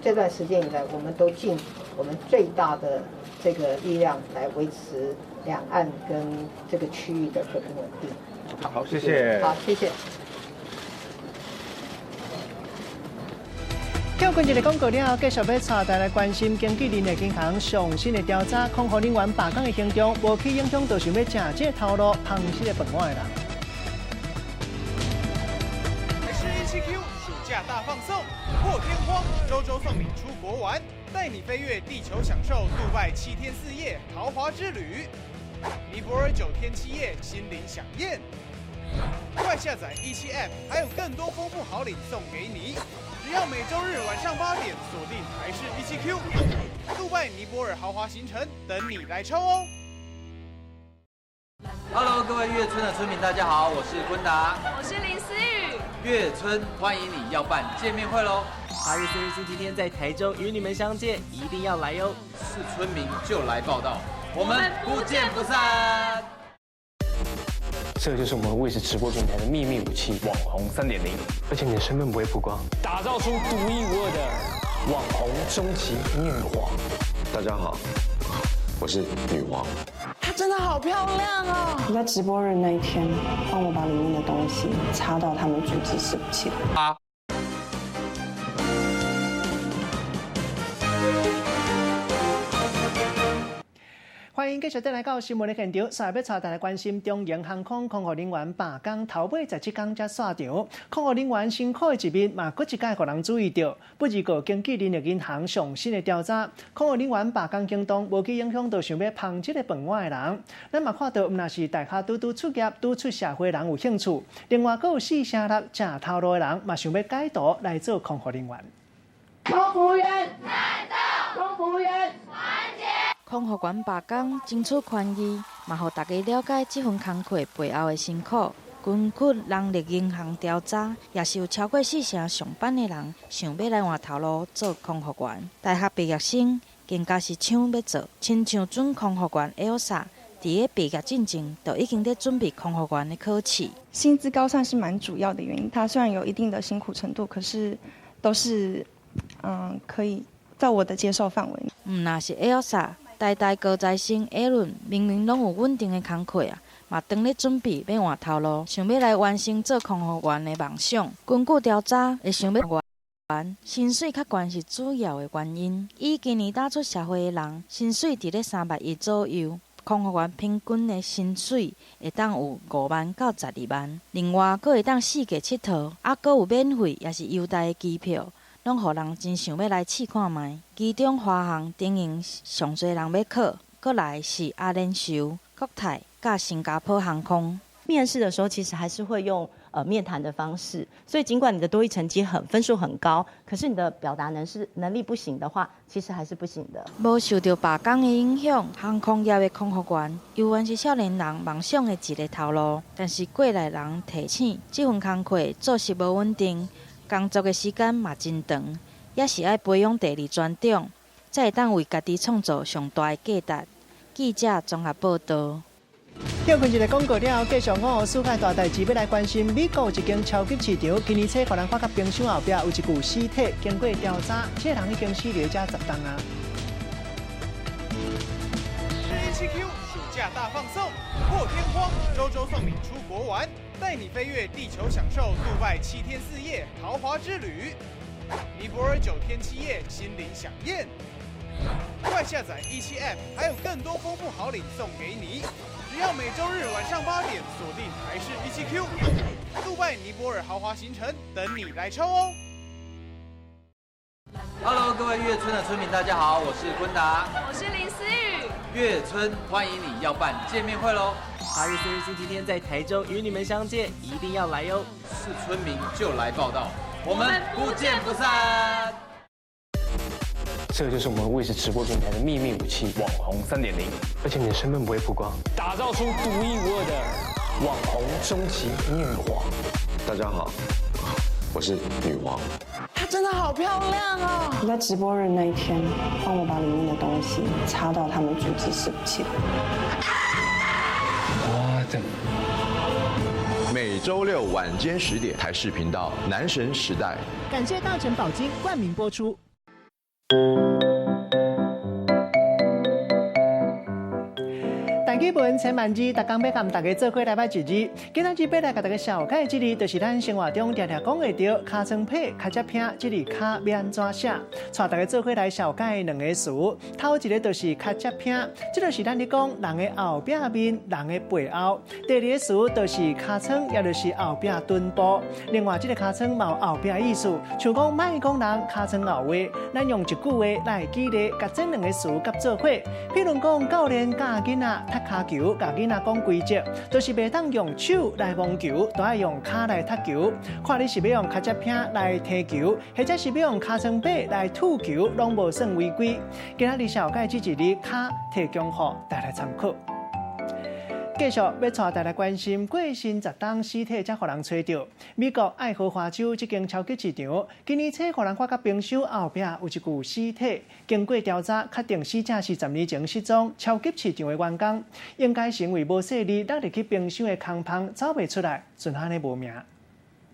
这段时间以来，我们都尽我们最大的这个力量来维持两岸跟这个区域的和平稳定。好，谢谢。好，谢谢。跳过一个广告了，继续要带大家关心经济人的银行上新的调查，控告人员罢工的行动，无去影响到想要吃这头路芳食的饭碗的人。还是17Q 暑假大放送，破天荒，周周送你出国玩，带你飞越地球，享受杜拜7天4夜豪华之旅，尼泊尔9天7夜心灵飨宴。快下载17 App， 还有更多丰富好礼送给你。只要每周日晚上8点锁定台视17Q， 杜拜尼泊尔豪华行程等你来抽哦。Hello， 各位月村的村民，大家好，我是坤达，我是林思雨。月村欢迎你，要办见面会喽！8月4日星期天在台中与你们相见，一定要来哟！是村民就来报道，我们不见不散。这就是我们卫视直播平台的秘密武器——网红3.0，而且你的身份不会曝光，打造出独一无二的网红终极女皇。大家好，我是女皇。她真的好漂亮哦！你在直播日那一天，帮我把里面的东西插到他们组织伺服器来。欢迎继续带来到新闻的现场，稍后要带大家关心中营航空空服人员罢工头尾17天才散场，空服人员辛苦的一面，嘛，搁一届让人注意到。不如个经纪人力银行上新的调查，空服人员罢工行动无去影响到想要捧这个饭碗的人。咱嘛看到，毋若是大家拄出业、拄出社会人有兴趣，另外搁有4成6吃头路的人，嘛想要改道来做空服人员。空服员战斗，空服员团结。空服员罢工争取权益，嘛，互大家了解这份工课背后的辛苦。根据人力银行调查，也是有超过4成上班的人想要来换头路做空服员。大学毕业生更加是抢要做，亲像准空服员 Elsa， 伫个毕业进前就已经在准备空服员的考试。薪资高算是蛮主要的原因，它虽然有一定的辛苦程度，可是都是可以在我的接受范围。那是 Elsa。代高材生 Aaron 明明拢有稳定的工课啊，嘛当咧准备要换头路，想要来完成做空服员的梦想。根据调查，会想要员薪水较悬是主要的原因。以今年踏出社会的人，薪水伫咧3万1左右，空服员平均的薪水会当有5万到12万。另外，佫会当4个佚佗，佫有免费也是优待的机票。拢互人真想要来试看卖。其中华航经营上侪人要考，过来是阿联酋、国泰、甲新加坡航空。面试的时候，其实还是会用面谈的方式，所以尽管你的多益成绩分数很高，可是你的表达能力不行的话，其实还是不行的。无受到罢工的影响，航空业的空服员犹原是少年人梦想的一个头路。但是过来人提醒，这份工课做事无稳定。工作的时间嘛真长，也是爱培养第2专长，才会当为家己创造上大的价值。记者综合报道。跳过一个广告了，继续5世界大代志要来关心美国一间超级市场，今年初互人发觉冰箱后壁有一具尸体，经过调查，这人已经死了才10天啊。17Q 暑假大放送，破天荒，周周送你出国玩。带你飞越地球，享受杜拜7天4夜豪华之旅，尼泊尔9天7夜心灵飨宴。快下载17 App， 还有更多丰富好礼送给你。只要每周日晚上8点锁定台视17Q， 杜拜尼泊尔豪华行程等你来抽哦。Hello， 各位月村的村民，大家好，我是坤达，我是林思雨。月村欢迎你，要办见面会喽！8月4日星期天在台中与你们相见，一定要来哟！是村民就来报道，我们不见不散。这就是我们卫视直播平台的秘密武器——网红3.0，而且你的身份不会曝光，打造出独一无二的网红终极女王。大家好，我是女王。她真的好漂亮哦！你在直播日那一天，帮我把里面的东西插到他们组织伺服器。哇，这每周六晚间10点，台视频道《男神时代》。感谢大成宝金冠名播出。大基本千万字，逐工要甲大家做伙来摆一字。今仔日要来甲大家小解一字，就是咱生活中常常讲会到尻川皮、尻只拼，这字尻要安怎写？带大家做伙来小解两个词。头一个就是尻只拼，这就是咱咧讲人的后壁面，人的背后。第二个词就是尻川，也就是后壁臀部。另外，这个尻川嘛有后壁意思，像讲莫讲人尻川后话，咱用一句话来举例，甲这两个词甲做伙。譬如讲教练教囡仔踢骹球，甲囡仔讲规则，就是袂当用手来摸球，都要用骹来踢球。看你是要用尻只拼来踢球，或者是要用尻川背来吐球，拢无算违规。今仔日小解这一字骹提供予大家参考。继续要带大家关心过身10档尸体才互人找到。美国爱荷华州这间超级市场，今年初互人发觉冰箱后壁有一具尸体。经过调查，确定死者是10年前失踪超级市场的员工，应该是因为无细力落入去冰箱的空棚走袂出来，就安尼无命。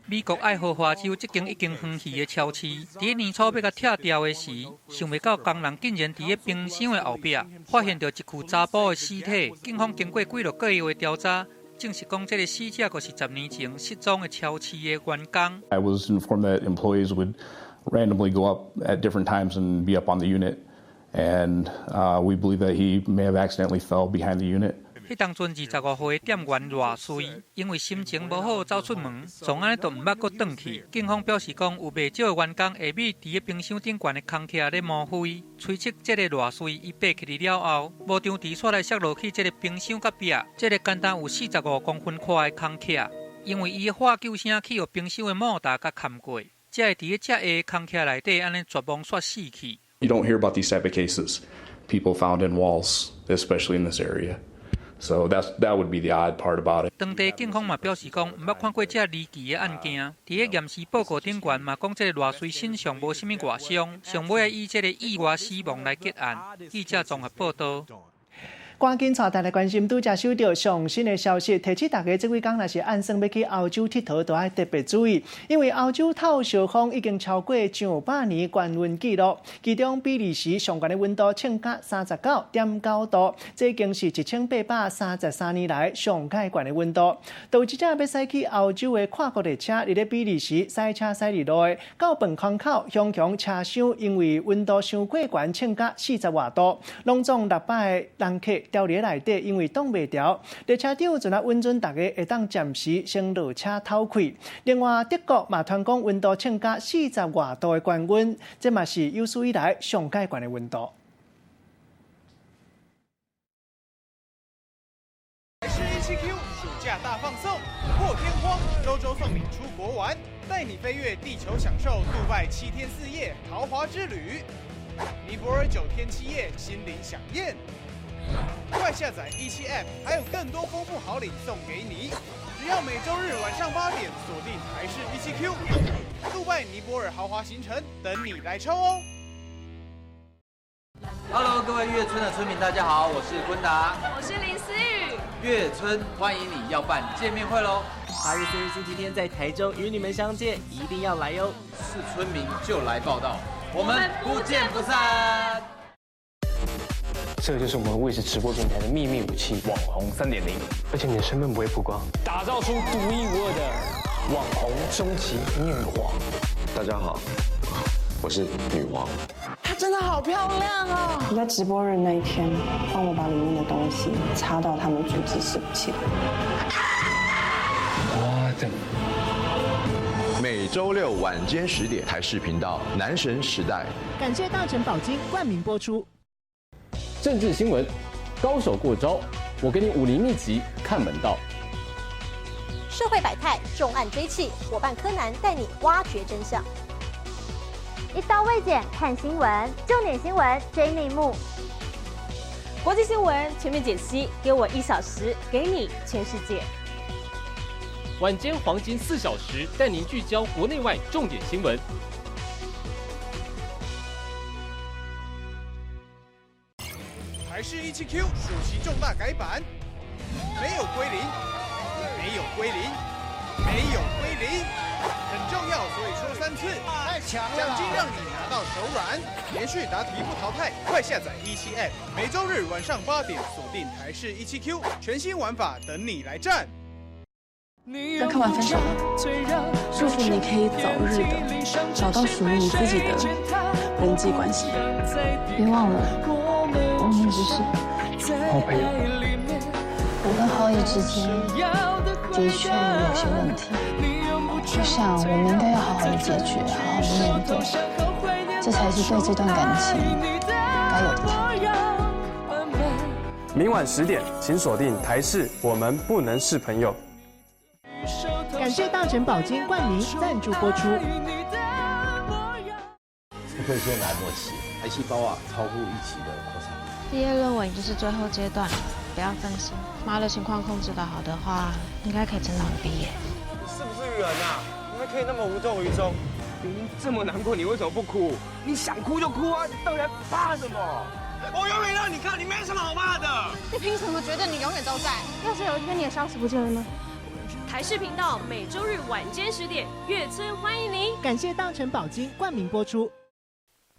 美国爱荷华州这间已经荒弃的超市，伫年初要甲拆掉的时，想袂到工人竟然伫咧冰箱的后壁发现到一具查甫的尸体。警方经过几落个月的调查，证实讲这个死者就是10年前失踪的超市的员工。I was informed that employees would randomly go up at different times and be up on the unit, and we believe that he may have accidentally fell behind the unit. 迄当阵25岁的店员偌睡，因为心情无好走出门，从安尼都毋捌阁转去。警方表示讲，有袂少的员工下暝伫咧冰箱顶悬的空徛咧摸灰，推测这个偌睡伊爬起来了后，无长时煞来摔落去这个冰箱隔壁，这个简单有45公分宽的空徛，因为伊的喊救声去互冰箱的莫达甲冚过，才会伫咧遮下的空徛内底安尼绝望煞死去。You don't hear about these type of cases. People found in walls, especially in this area. So that would be the odd part about it. 当地警方嘛表示讲，毋捌看过这离奇的案件。伫咧验尸报告顶悬嘛讲，这个偌岁身上无甚物外伤，上尾以这个意外死亡来结案。记者综合报道。赶紧带大家关心，拄则收到上新的消息，提醒大家，这几天若是按算要去欧洲佚佗，都要特别注意，因为欧洲透烧风已经超过上百年高温纪录，其中比利时上悬的温度称甲39.9度，这已经是1833年来上界悬的温度。导致者要驶去欧洲的跨国列车，伫咧比利时塞车塞入路的，到饭窗口向车厢，因为温度伤过悬，称甲40外度，拢总600个人客。掉伫内底，因为挡袂牢，列车长就来允准大家会当暂时先落车透气。另外，德国嘛传讲温度称甲40外度的高温，这嘛是有史以来上界悬的温度。是17Q 暑假大放送，破天荒，周周送你出国玩，带你飞越地球，享受杜拜7天4夜豪华之旅。尼泊尔9天7夜，心灵飨宴。快下载17 App， 还有更多丰富好礼送给你。只要每周日晚上8点锁定台视17Q， 杜拜尼泊尔豪华行程等你来抽哦。Hello， 各位月村的村民，大家好，我是坤达，我是林思雨。月村欢迎你，要办见面会喽！8月4日星期天在台中与你们相见，一定要来哟！是村民就来报道，我们不见不散。这就是我们卫视直播平台的秘密武器——网红3.0，而且你的身份不会曝光，打造出独一无二的网红终极女王。大家好，我是女王。她真的好漂亮哦！你在直播日那一天，帮我把里面的东西插到他们组织伺服器。哇，这每周六晚间10点，台视频道《男神时代》。感谢大成宝金冠名播出。政治新闻，高手过招，我给你武林秘籍看门道。社会百态，重案追气，伙伴柯南带你挖掘真相。一刀未剪看新闻，重点新闻追内幕。国际新闻全面解析，给我1小时，给你全世界。晚间黄金4小时，带您聚焦国内外重点新闻。台视17Q 暑期重大改版，没有归零，没有归零，没有归零，很重要，所以说3次。太强了！奖金让你拿到手软，连续答题不淘汰，快下载17 App， 每周日晚上8点锁定台视17Q， 全新玩法等你来战。要看完分手了，祝福你可以早日的找到属于你自己的人际关系。别忘了，我们只是好朋友。我跟浩毅之间的确有些问题，我想我们应该要好好的解决，好好的面对，这才是对这段感情该有的态度。明晚10点，请锁定台视，我们不能是朋友。感谢大成保金冠名赞助播出。不可以说来默契，癌细胞超乎预期的扩散。毕业论文已经是最后阶段了，不要分心。妈的情况控制得好的话，应该可以趁早毕业。你是不是人啊？你还可以那么无动于衷？明明这么难过，你为什么不哭？你想哭就哭啊，你到底还怕什么？我永远让你看，你没什么好怕的。你凭什么觉得你永远都在？要是有一天你也消失不见了呢？台视频道每周日晚间10点，月村欢迎您。感谢大成保金冠名播出。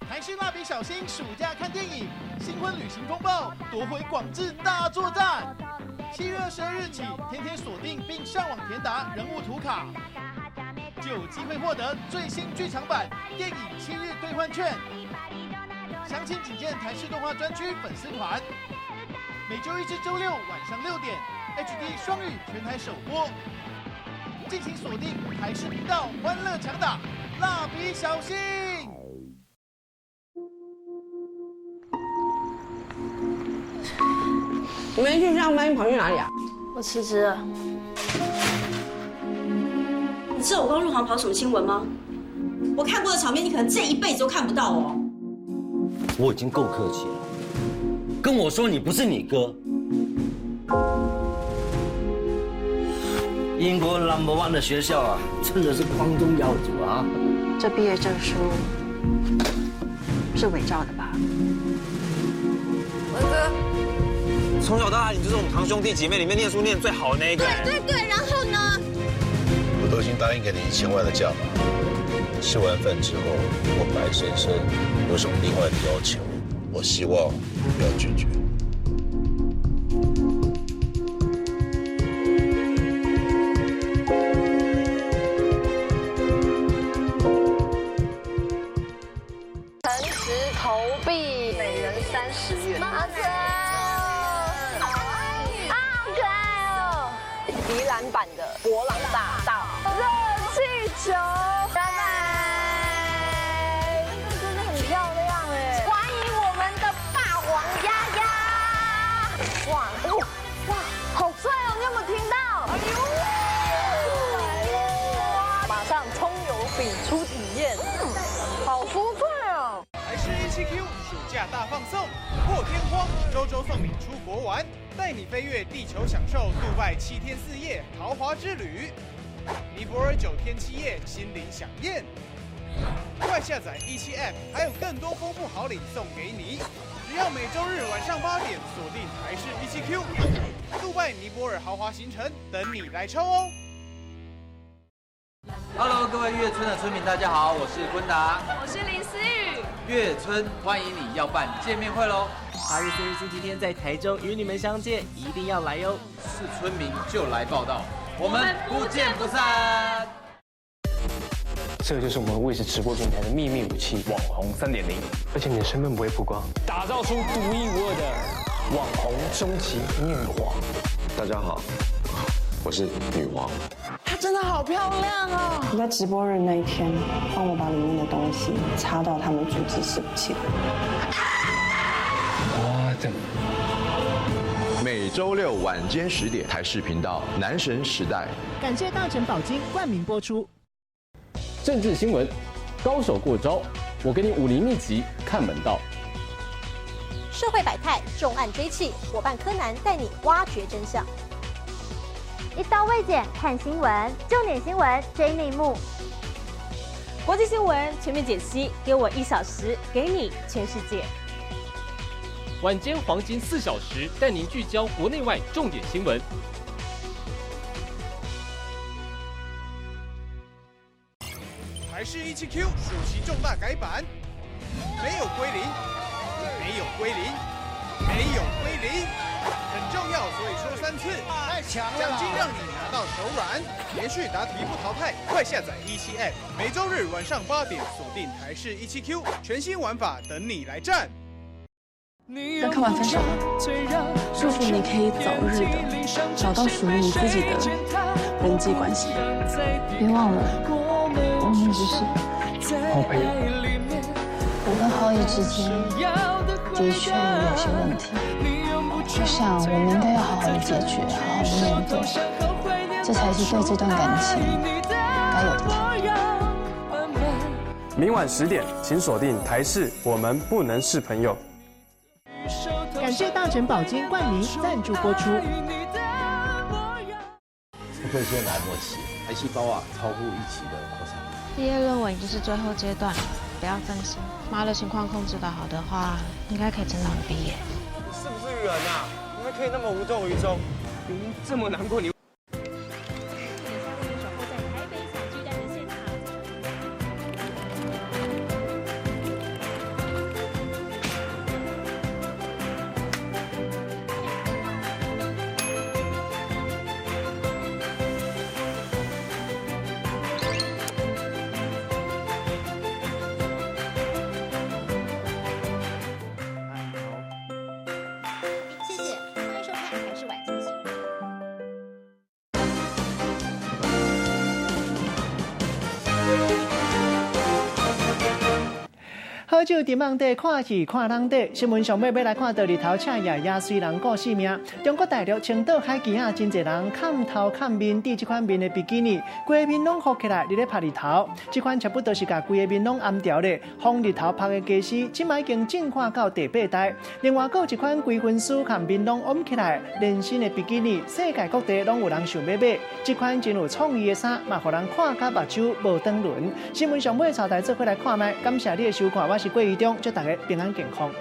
台视蜡笔小新暑假看电影，新婚旅行风暴夺回广智大作战。7月22日起，天天锁定并上网填答人物图卡，就有机会获得最新剧场版电影7日兑换券。详情请见台视动画专区粉丝团。每周1至周6晚上6点 ，HD 双语全台首播。敬请锁定台视频道，欢乐强打蜡笔小新。你没去上班，你跑去哪里啊？我辞职了。你知道我刚入行跑什么新闻吗？我看过的场面，你可能这一辈子都看不到哦。我已经够客气了，跟我说你不是你哥。英国 No.1 的学校真的是光宗耀祖啊！这毕业证书是伪造的吧？文哥，从小到大，你就是我们堂兄弟姐妹里面念书念最好的那一个。对，然后呢？我都已经答应给你1000万的价码，吃完饭之后，我白先生有什么另外的要求，我希望不要拒绝。诚实投币，每人30元。马哥，好可爱哦！宜兰版的博朗大道热气球，拜拜！真的很漂亮哎！欢迎我们的霸王丫丫！哇，好帅哦！你有没有听到？哎呦，马上葱油饼出体验，好酥脆哦！台视17Q 暑假大放送，破天荒，周送你出国玩，带你飞越地球，享受杜拜7天4夜豪华之旅。尼泊尔9天7夜，心灵飨宴。快下载17 App， 还有更多丰富好礼送给你。只要每周日晚上8点锁定台视17Q， 杜拜尼泊尔豪华行程等你来抽哦。Hello， 各位月村的村民，大家好，我是坤达，我是林思雨。月村欢迎你，要办见面会喽！8月4日星期天在台中与你们相见，一定要来哟！是村民就来报道，我们不见不散。这就是我们卫视直播平台的秘密武器——网红3.0，而且你的身份不会曝光，打造出独一无二的网红终极女王。大家好，我是女王。她真的好漂亮哦！你在直播日那一天，帮我把里面的东西插到他们组织伺服器。我的。每周6晚间10点，台视频道《男神时代》。感谢大成保金冠名播出。政治新闻，高手过招，我给你武林秘籍看门道。社会百态，重案追缉，伙伴柯南带你挖掘真相。一刀未剪看新闻，重点新闻追内幕。国际新闻全面解析，给我1小时，给你全世界。晚间黄金4小时，带您聚焦国内外重点新闻。台视17Q 暑期重大改版，没有归零，没有归零，没有归零，很重要，所以说3次。太强了！奖金让你拿到手软，连续答题不淘汰，快下载17 App， 每周日晚上8点锁定台视17Q， 全新玩法等你来战。刚看完分手，祝福你可以早日的找到属于你自己的人际关系。别忘了，我们只是好朋友。我跟浩毅之间的确有些问题，我想我们应该要好好的解决，好好的面对，这才是对这段感情该有的态度。明晚10点，请锁定台视，我们不能是朋友。感谢大成保金冠名赞助播出。会先来末期，癌细胞超乎预期的扩散。毕业论文已经是最后阶段了，不要分心。妈的情况控制得好的话，应该可以正常毕业。你是不是人啊？怎么可以那么无动于衷？明明这么难过，你。好久伫网底看戏看人底，新闻上要来看到日头赤夜夜虽人顾性命。中国大陆青岛海基真侪人砍头砍面，戴这款面的比基尼，规个面拢糊起来，伫咧拍日头。这款差不多是甲规个面拢暗掉咧，防日头拍的技师，即卖已经进化到第8代。另外，还有一款规分丝甲面拢凹起来，连身的比基尼，世界各地拢有人想要买。这款真有创意的衫，嘛，互人看甲目睭无长轮。新闻上尾朝台做伙来看卖，感谢你的收看，我是郭义中，祝大家平安健康。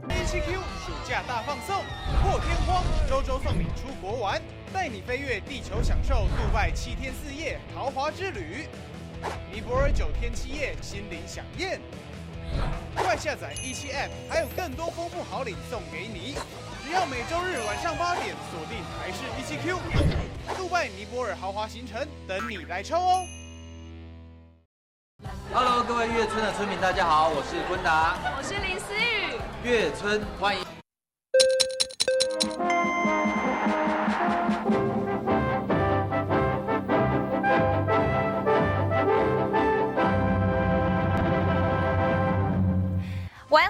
17Q 暑假大放送，破天荒，周周送你出国玩，带你飞越地球，享受杜拜7天4夜豪华之旅。尼泊尔9天7夜，心灵飨宴。快下载17 App， 还有更多丰富好礼送给你。只要每周日晚上8点锁定台视17Q， 杜拜尼泊尔豪华行程等你来抽哦。Hello， 各位月村的村民，大家好，我是坤达，我是林思雨。月村欢迎。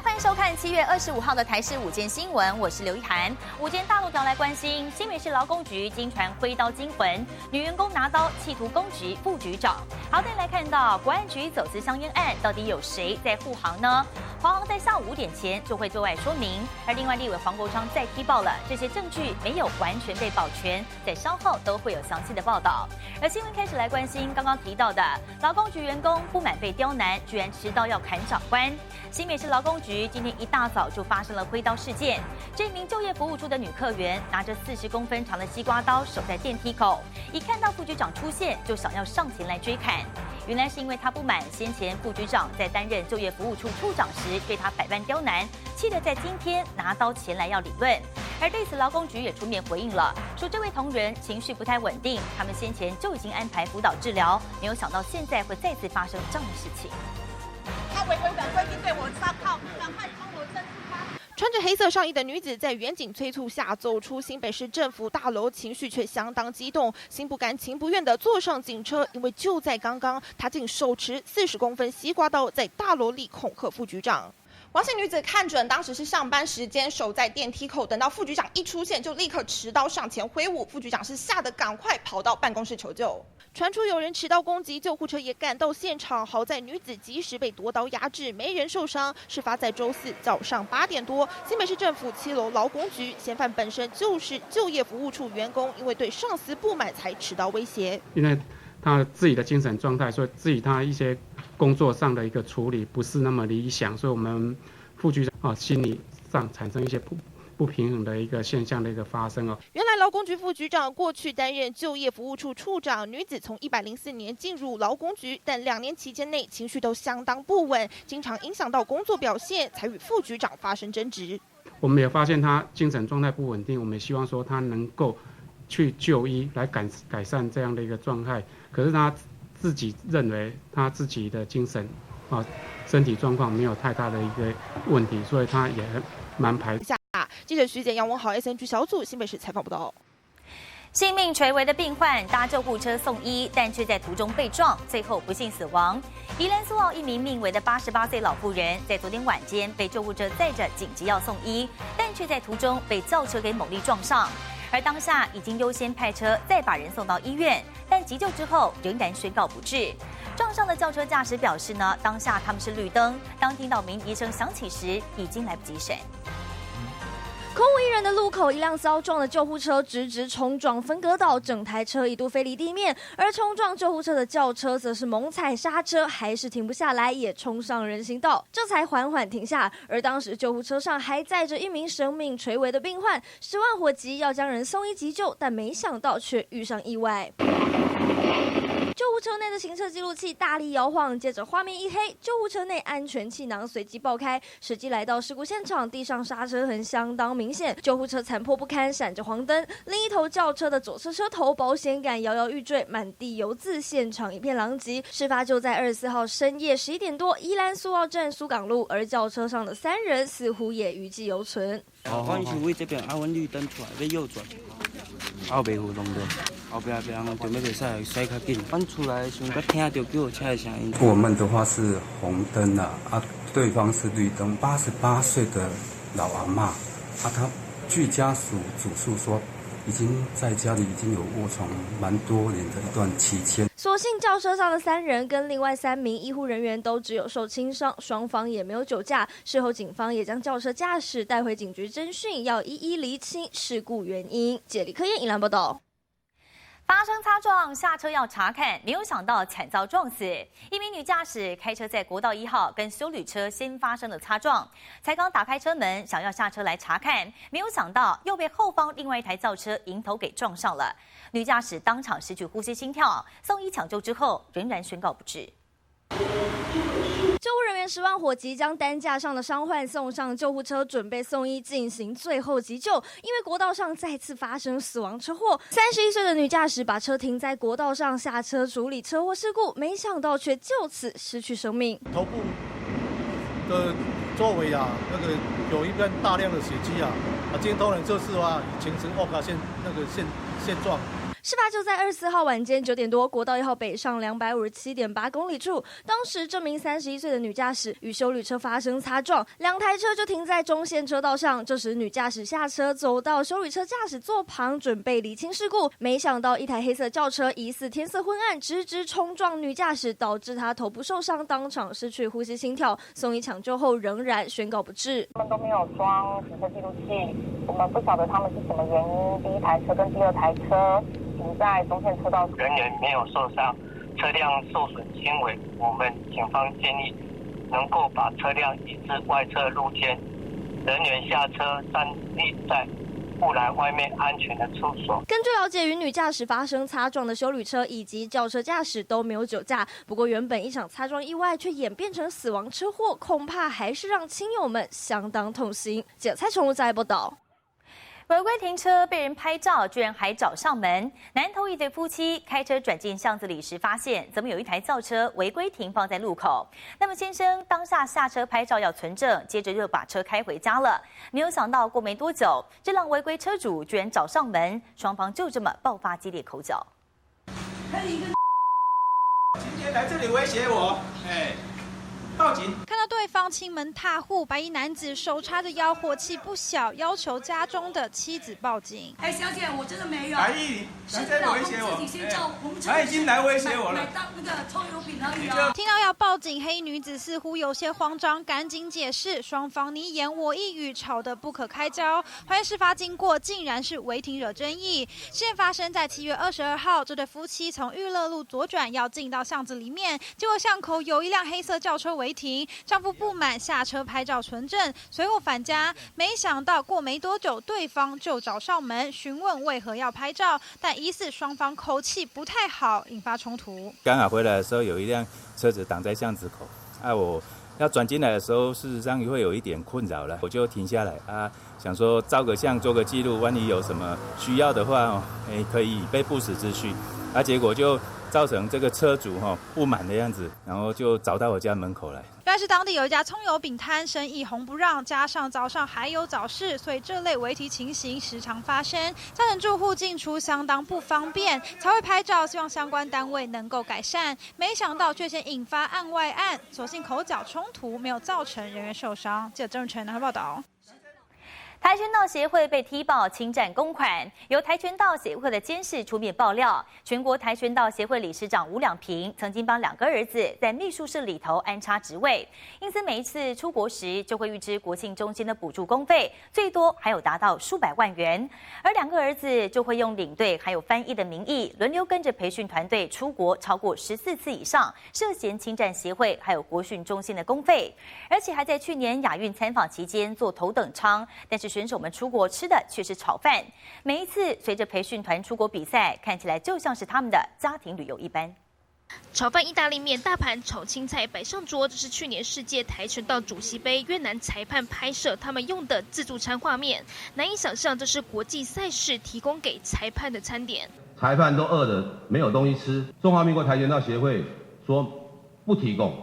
欢迎收看7月25号的台视午间新闻，我是刘一涵。午间大陆条来关心，新北市劳工局经传挥刀惊魂，女员工拿刀企图攻击副局长。好，再来看到国安局走私香烟案，到底有谁在护航呢？华航在下午5点前就会对外说明，而另外立委黄国昌再踢爆了这些证据没有完全被保全，在稍后都会有详细的报道。而新闻开始来关心刚刚提到的劳工局员工不满被刁难，居然持刀要砍长官。新北市劳工局今天一大早就发生了挥刀事件，这名就业服务处的女客员拿着40公分长的西瓜刀守在电梯口，一看到副局长出现就想要上前来追砍。原来是因为他不满先前副局长在担任就业服务处处长时对他百般刁难，气得在今天拿刀前来要理论。而对此劳工局也出面回应了，说这位同仁情绪不太稳定，他们先前就已经安排辅导治疗，没有想到现在会再次发生这样的事情。他违反规定对我撒炮，赶快帮我证实他。穿着黑色上衣的女子在远警催促下走出新北市政府大楼，情绪却相当激动，心不甘情不愿地坐上警车，因为就在刚刚，她竟手持40公分西瓜刀在大楼里恐吓副局长。王姓女子看准当时是上班时间，守在电梯口，等到副局长一出现，就立刻持刀上前挥舞。副局长是吓得赶快跑到办公室求救。传出有人持刀攻击，救护车也赶到现场，好在女子及时被夺刀压制，没人受伤。事发在周4早上8点多，新北市政府7楼劳工局，嫌犯本身就是就业服务处员工，因为对上司不满才持刀威胁。因为他自己的精神状态，所以自己他一些工作上的一个处理不是那么理想，所以我们副局长心理上产生一些不平衡的一个现象的一个发生哦。原来劳工局副局长过去担任就业服务处处长，女子从104年进入劳工局，但2年期间内情绪都相当不稳，经常影响到工作表现，才与副局长发生争执。我们也发现他精神状态不稳定，我们也希望说他能够去就医来改善这样的一个状态，可是他自己认为他自己的精神身体状况没有太大的一个问题，所以他也蛮排斥。记者徐简、杨文豪 SNG 小组新北市采访报道。性命垂危的病患搭救护车送医，但却在途中被撞，最后不幸死亡。宜兰苏澳一名命危的88岁老妇人，在昨天晚间被救护车载着紧急要送医，但却在途中被轿车给猛力撞上。而当下已经优先派车再把人送到医院，但急救之后仍然宣告不治。撞上的轿车驾驶表示呢，当下他们是绿灯，当听到鸣笛声响起时，已经来不及闪。空无一人的路口，一辆遭撞的救护车直直冲撞分隔岛，整台车一度飞离地面，而冲撞救护车的轿车则是猛踩刹车，还是停不下来，也冲上人行道，这才缓缓停下。而当时救护车上还载着一名生命垂危的病患，10万火急要将人送医急救，但没想到却遇上意外。救护车内的行车记录器大力摇晃，接着画面一黑，救护车内安全气囊随即爆开。司机来到事故现场，地上刹车痕相当明显，救护车残破不堪，闪着黄灯。另一头轿车的左侧车头保险杆摇摇欲坠，满地油渍，现场一片狼藉。事发就在24号深夜11点多，宜兰苏澳镇苏港路，而轿车上的3人似乎也余悸犹存。阮想为这边阮绿灯出来要右转，后袂互动到。后边人就要袂使驶较紧，阮出来想要听到救护车的声音。我们的话是红灯对方是绿灯。88岁的老阿嬷她据家属主诉说，已经在家里已经有卧床蛮多年的一段期间。所幸轿车上的3人跟另外3名医护人员都只有受轻伤，双方也没有酒驾。事后警方也将轿车驾驶带回警局侦讯，要一一厘清事故原因。记者李克燕、宜兰报道。发生擦撞，下车要查看，没有想到惨遭撞死。一名女驾驶开车在国道1号跟休旅车先发生了擦撞，才刚打开车门想要下车来查看，没有想到又被后方另外一台轿车迎头给撞上了。女驾驶当场失去呼吸心跳，送医抢救之后仍然宣告不治。救护人员10万火急将担架上的伤患送上救护车，准备送医进行最后急救。因为国道上再次发生死亡车祸，31岁的女驾驶把车停在国道上下车处理车祸事故，没想到却就此失去生命。头部的周围有一片大量的血迹经通人测试形成欧卡线现状。事发就在24号晚间9点多，国道1号北上257.8公里处，当时这名31岁的女驾驶与休旅车发生擦撞，2台车就停在中线车道上。这时女驾驶下车走到休旅车驾驶座旁，准备厘清事故，没想到一台黑色轿车疑似天色昏暗，直直冲撞女驾驶，导致她头部受伤，当场失去呼吸心跳，送医抢救后仍然宣告不治。他们都没有装行车记录器，我们不晓得他们是什么原因，第一台车跟第二台车停在中线车道，人员没有受伤，车辆受损轻微。我们警方建议能够把车辆移至外侧路肩，人员下车站立在护栏外面安全的处所。根据了解，与女驾驶发生擦撞的休旅车以及轿车驾驶都没有酒驾。不过，原本一场擦撞意外却演变成死亡车祸，恐怕还是让亲友们相当痛心。记者蔡崇武在报道。违规停车被人拍照，居然还找上门。南投一对夫妻开车转进巷子里时，发现怎么有一台轿车违规停放在路口。那么先生当下下车拍照要存证，接着就把车开回家了。没有想到过没多久，这辆违规车主居然找上门，双方就这么爆发激烈口角。今天来这里威胁我，报警！看到对方亲门踏户，白衣男子手叉着腰，火气不小，要求家中的妻子报警。小姐，我真的没有。白衣，来这里威胁我，他已经来威胁我了。买当那个葱油饼而已哦。听到要报警，黑衣女子似乎有些慌张，赶紧解释，双方你一言我一语，吵得不可开交。还原事发经过，竟然是违停惹争议。事件发生在7月22号，这对夫妻从裕乐路左转要进到巷子里面，结果巷口有一辆黑色轿车违停，丈夫不满下车拍照存证，随后返家，没想到过没多久，对方就找上门询问为何要拍照，但疑似双方口气不太好，引发冲突。刚好回来的时候，有一辆车子挡在巷子口，我要转进来的时候，事实上会有一点困扰了，我就停下来想说照个相做个记录，万一有什么需要的话可以以备不时之需，结果就造成这个车主不满的样子，然后就找到我家门口来。原来是当地有一家葱油饼摊，生意红不让，加上早上还有早市，所以这类违停情形时常发生，造成住户进出相当不方便，才会拍照，希望相关单位能够改善。没想到却先引发案外案，所幸口角冲突没有造成人员受伤。记者郑成南报道。跆拳道协会被踢爆侵占公款，由跆拳道协会的监事出面爆料，全国跆拳道协会理事长吴两平曾经帮2个儿子在秘书室里头安插职位，因此每一次出国时就会预支国庆中心的补助公费，最多还有达到数百万元，而2个儿子就会用领队还有翻译的名义，轮流跟着培训团队出国超过14次以上，涉嫌侵占协会还有国训中心的公费，而且还在去年亚运参访期间做头等舱，但是选手们出国吃的却是炒饭。每一次随着培训团出国比赛，看起来就像是他们的家庭旅游一般。炒饭、意大利面、大盘炒青菜摆上桌，这是去年世界跆拳道主席杯越南裁判拍摄他们用的自助餐画面。难以想象，这是国际赛事提供给裁判的餐点。裁判都饿得没有东西吃，中华民国跆拳道协会说不提供，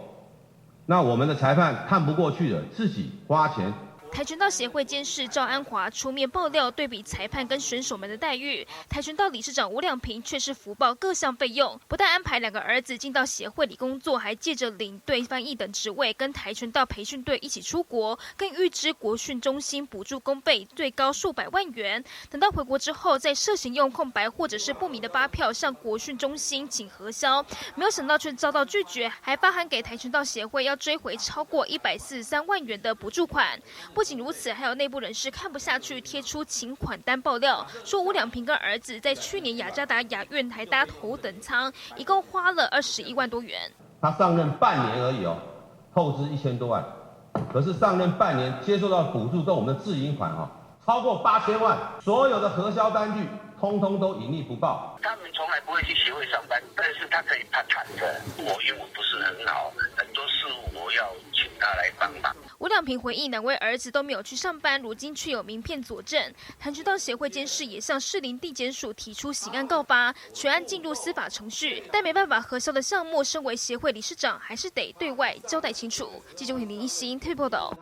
那我们的裁判看不过去了，自己花钱。跆拳道协会监事赵安华出面爆料，对比裁判跟选手们的待遇，跆拳道理事长吴两平却是福报各项费用，不但安排2个儿子进到协会里工作，还借着领队、翻译等职位跟跆拳道培训队一起出国，更预支国训中心补助公费，最高数百万元。等到回国之后，再涉嫌用空白或者是不明的发票向国训中心请核销，没有想到却遭到拒绝，还发函给跆拳道协会要追回超过143万元的补助款。不仅如此，还有内部人士看不下去，贴出请款单爆料，说吴两平跟儿子在去年雅加达亚运还搭头等舱，一共花了21万多元。他上任半年而已透支1000多万，可是上任半年接受到补助跟我们的自营款超过8000万，所有的核销单据通通都隐匿不报。他们从来不会去协会上班，但是他可以谈的。我英文不是很好，很多事务我要请他来帮忙。吴两平回应，2位儿子都没有去上班，如今却有名片佐证。跆拳道协会监事也向士林地检署提出刑案告发，全案进入司法程序，但没办法核销的项目，身为协会理事长，还是得对外交代清楚。记者林一新特别报道。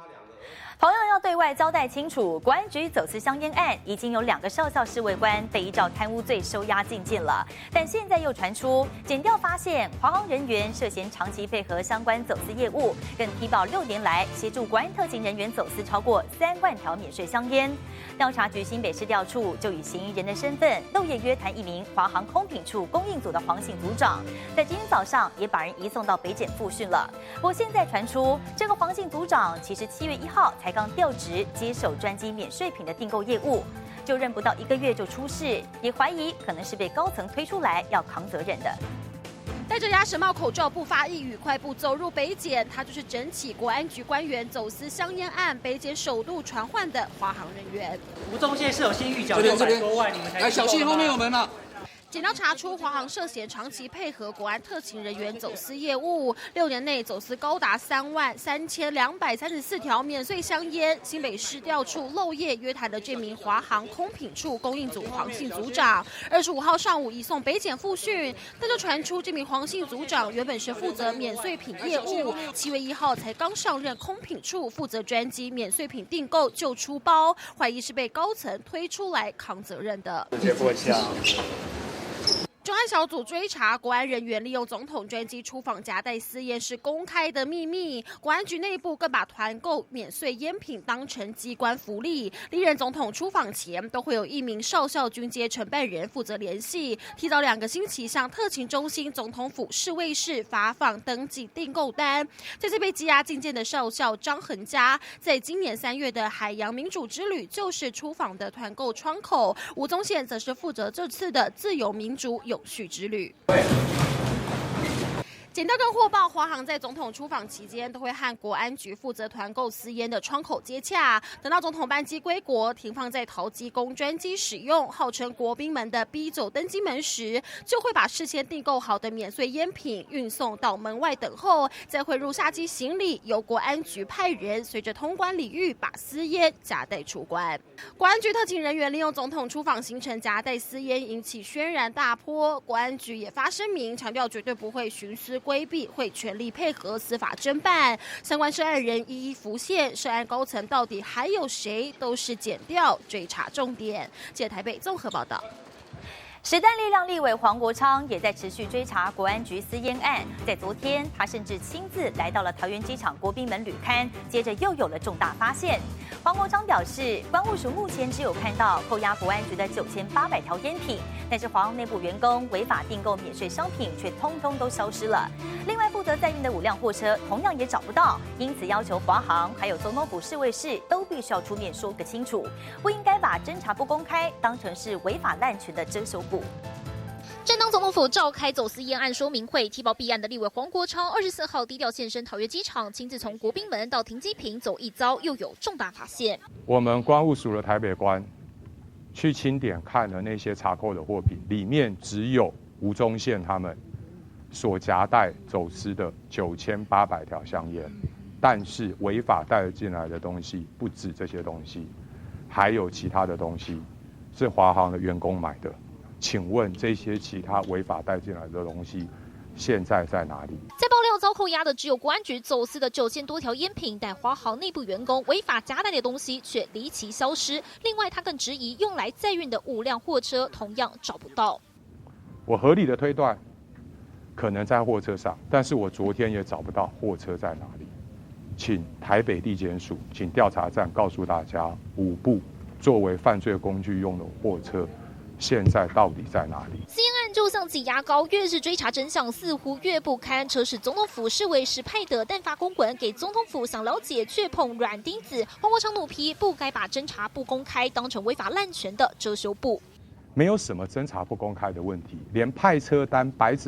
同样要对外交代清楚，国安局走私香烟案已经有2个少校侍卫官被依照贪污罪收押禁见了，但现在又传出检调发现华航人员涉嫌长期配合相关走私业务，更踢爆6年来协助国安特勤人员走私超过3万条免税香烟。调查局新北市调处就以嫌疑人的身份漏夜约谈一名华航空品处供应组的黄姓组长，在今天早上也把人移送到北检复讯了。不过现在传出这个黄姓组长其实7月1号才刚调职接手专机免税品的订购业务，就任不到1个月就出事，也怀疑可能是被高层推出来要扛责任的。戴着鸭舌帽口罩不发一语，快步走入北检，他就是整起国安局官员走私香烟案北检首度传唤的华航人员。吴宗宪是有先预缴600多万，你们才来小心后面有门了。检调查出华航涉嫌长期配合国安特勤人员走私业务，6年内走私高达33234条免税香烟。新北市调处漏夜约谈的这名华航空品处供应组黄姓组长，25号上午移送北检复讯，但就传出这名黄姓组长原本是负责免税品业务，7月1号才刚上任空品处，负责专机免税品订购就出包，怀疑是被高层推出来扛责任的。专案小组追查国安人员利用总统专机出访夹带私烟是公开的秘密，国安局内部更把团购免税烟品当成机关福利。历任总统出访前都会有1名少校军阶承办人负责联系，提早2个星期向特勤中心、总统府侍卫室发放登记订购单。这次被羁押禁见的少校张恒嘉，在今年3月的海洋民主之旅就是出访的团购窗口，吴宗宪则是负责这次的自由民主永续之旅。检调更获报，华航在总统出访期间都会和国安局负责团购私烟的窗口接洽，等到总统班机归国，停放在桃机供专机使用，号称国宾门的 B9 登机门时，就会把事先订购好的免税烟品运送到门外等候，再汇入下机行李，由国安局派人随着通关礼遇把私烟夹带出关。国安局特勤人员利用总统出访行程夹带私烟，引起轩然大波。国安局也发声明，强调绝对不会徇私规避，会全力配合司法侦办，相关涉案人一一浮现，涉案高层到底还有谁，都是检调追查重点。记者台北综合报道。时代力量立委黄国昌也在持续追查国安局私烟案，在昨天，他甚至亲自来到了桃园机场国宾门旅勘，接着又有了重大发现。黄国昌表示，关务署目前只有看到扣押国安局的9800条烟品，但是华航内部员工违法订购免税商品却通通都消失了。另外，负责载运的5辆货车同样也找不到，因此要求华航还有总统府侍卫室都必须要出面说个清楚，不应该把侦查不公开当成是违法滥权的遮羞布。正当总统府召开走私烟案说明会，提报弊案的立委黄国昌24号低调现身桃园机场，亲自从国宾门到停机坪走一遭，又有重大发现。我们关务署的台北关去清点看了那些查扣的货品，里面只有吴宗宪他们所夹带走私的9800条香烟，但是违法带进来的东西不止这些东西，还有其他的东西是华航的员工买的。请问这些其他违法带进来的东西，现在在哪里？在爆料遭扣押的只有国安局走私的9000多条烟品，但华航内部员工违法夹带的东西却离奇消失。另外，他更质疑用来载运的5辆货车同样找不到。我合理的推断，可能在货车上，但是我昨天也找不到货车在哪里。请台北地检署，请调查站告诉大家，5部作为犯罪工具用的货车。现在到底在哪里？私烟案就像挤牙膏，越是追查真相，似乎越不堪。车是总统府侍卫室派的，但发公文给总统府想了解，却碰软钉子。黄国昌怒批，不该把侦查不公开当成违法滥权的遮羞布。没有什么侦查不公开的问题，连派车单白纸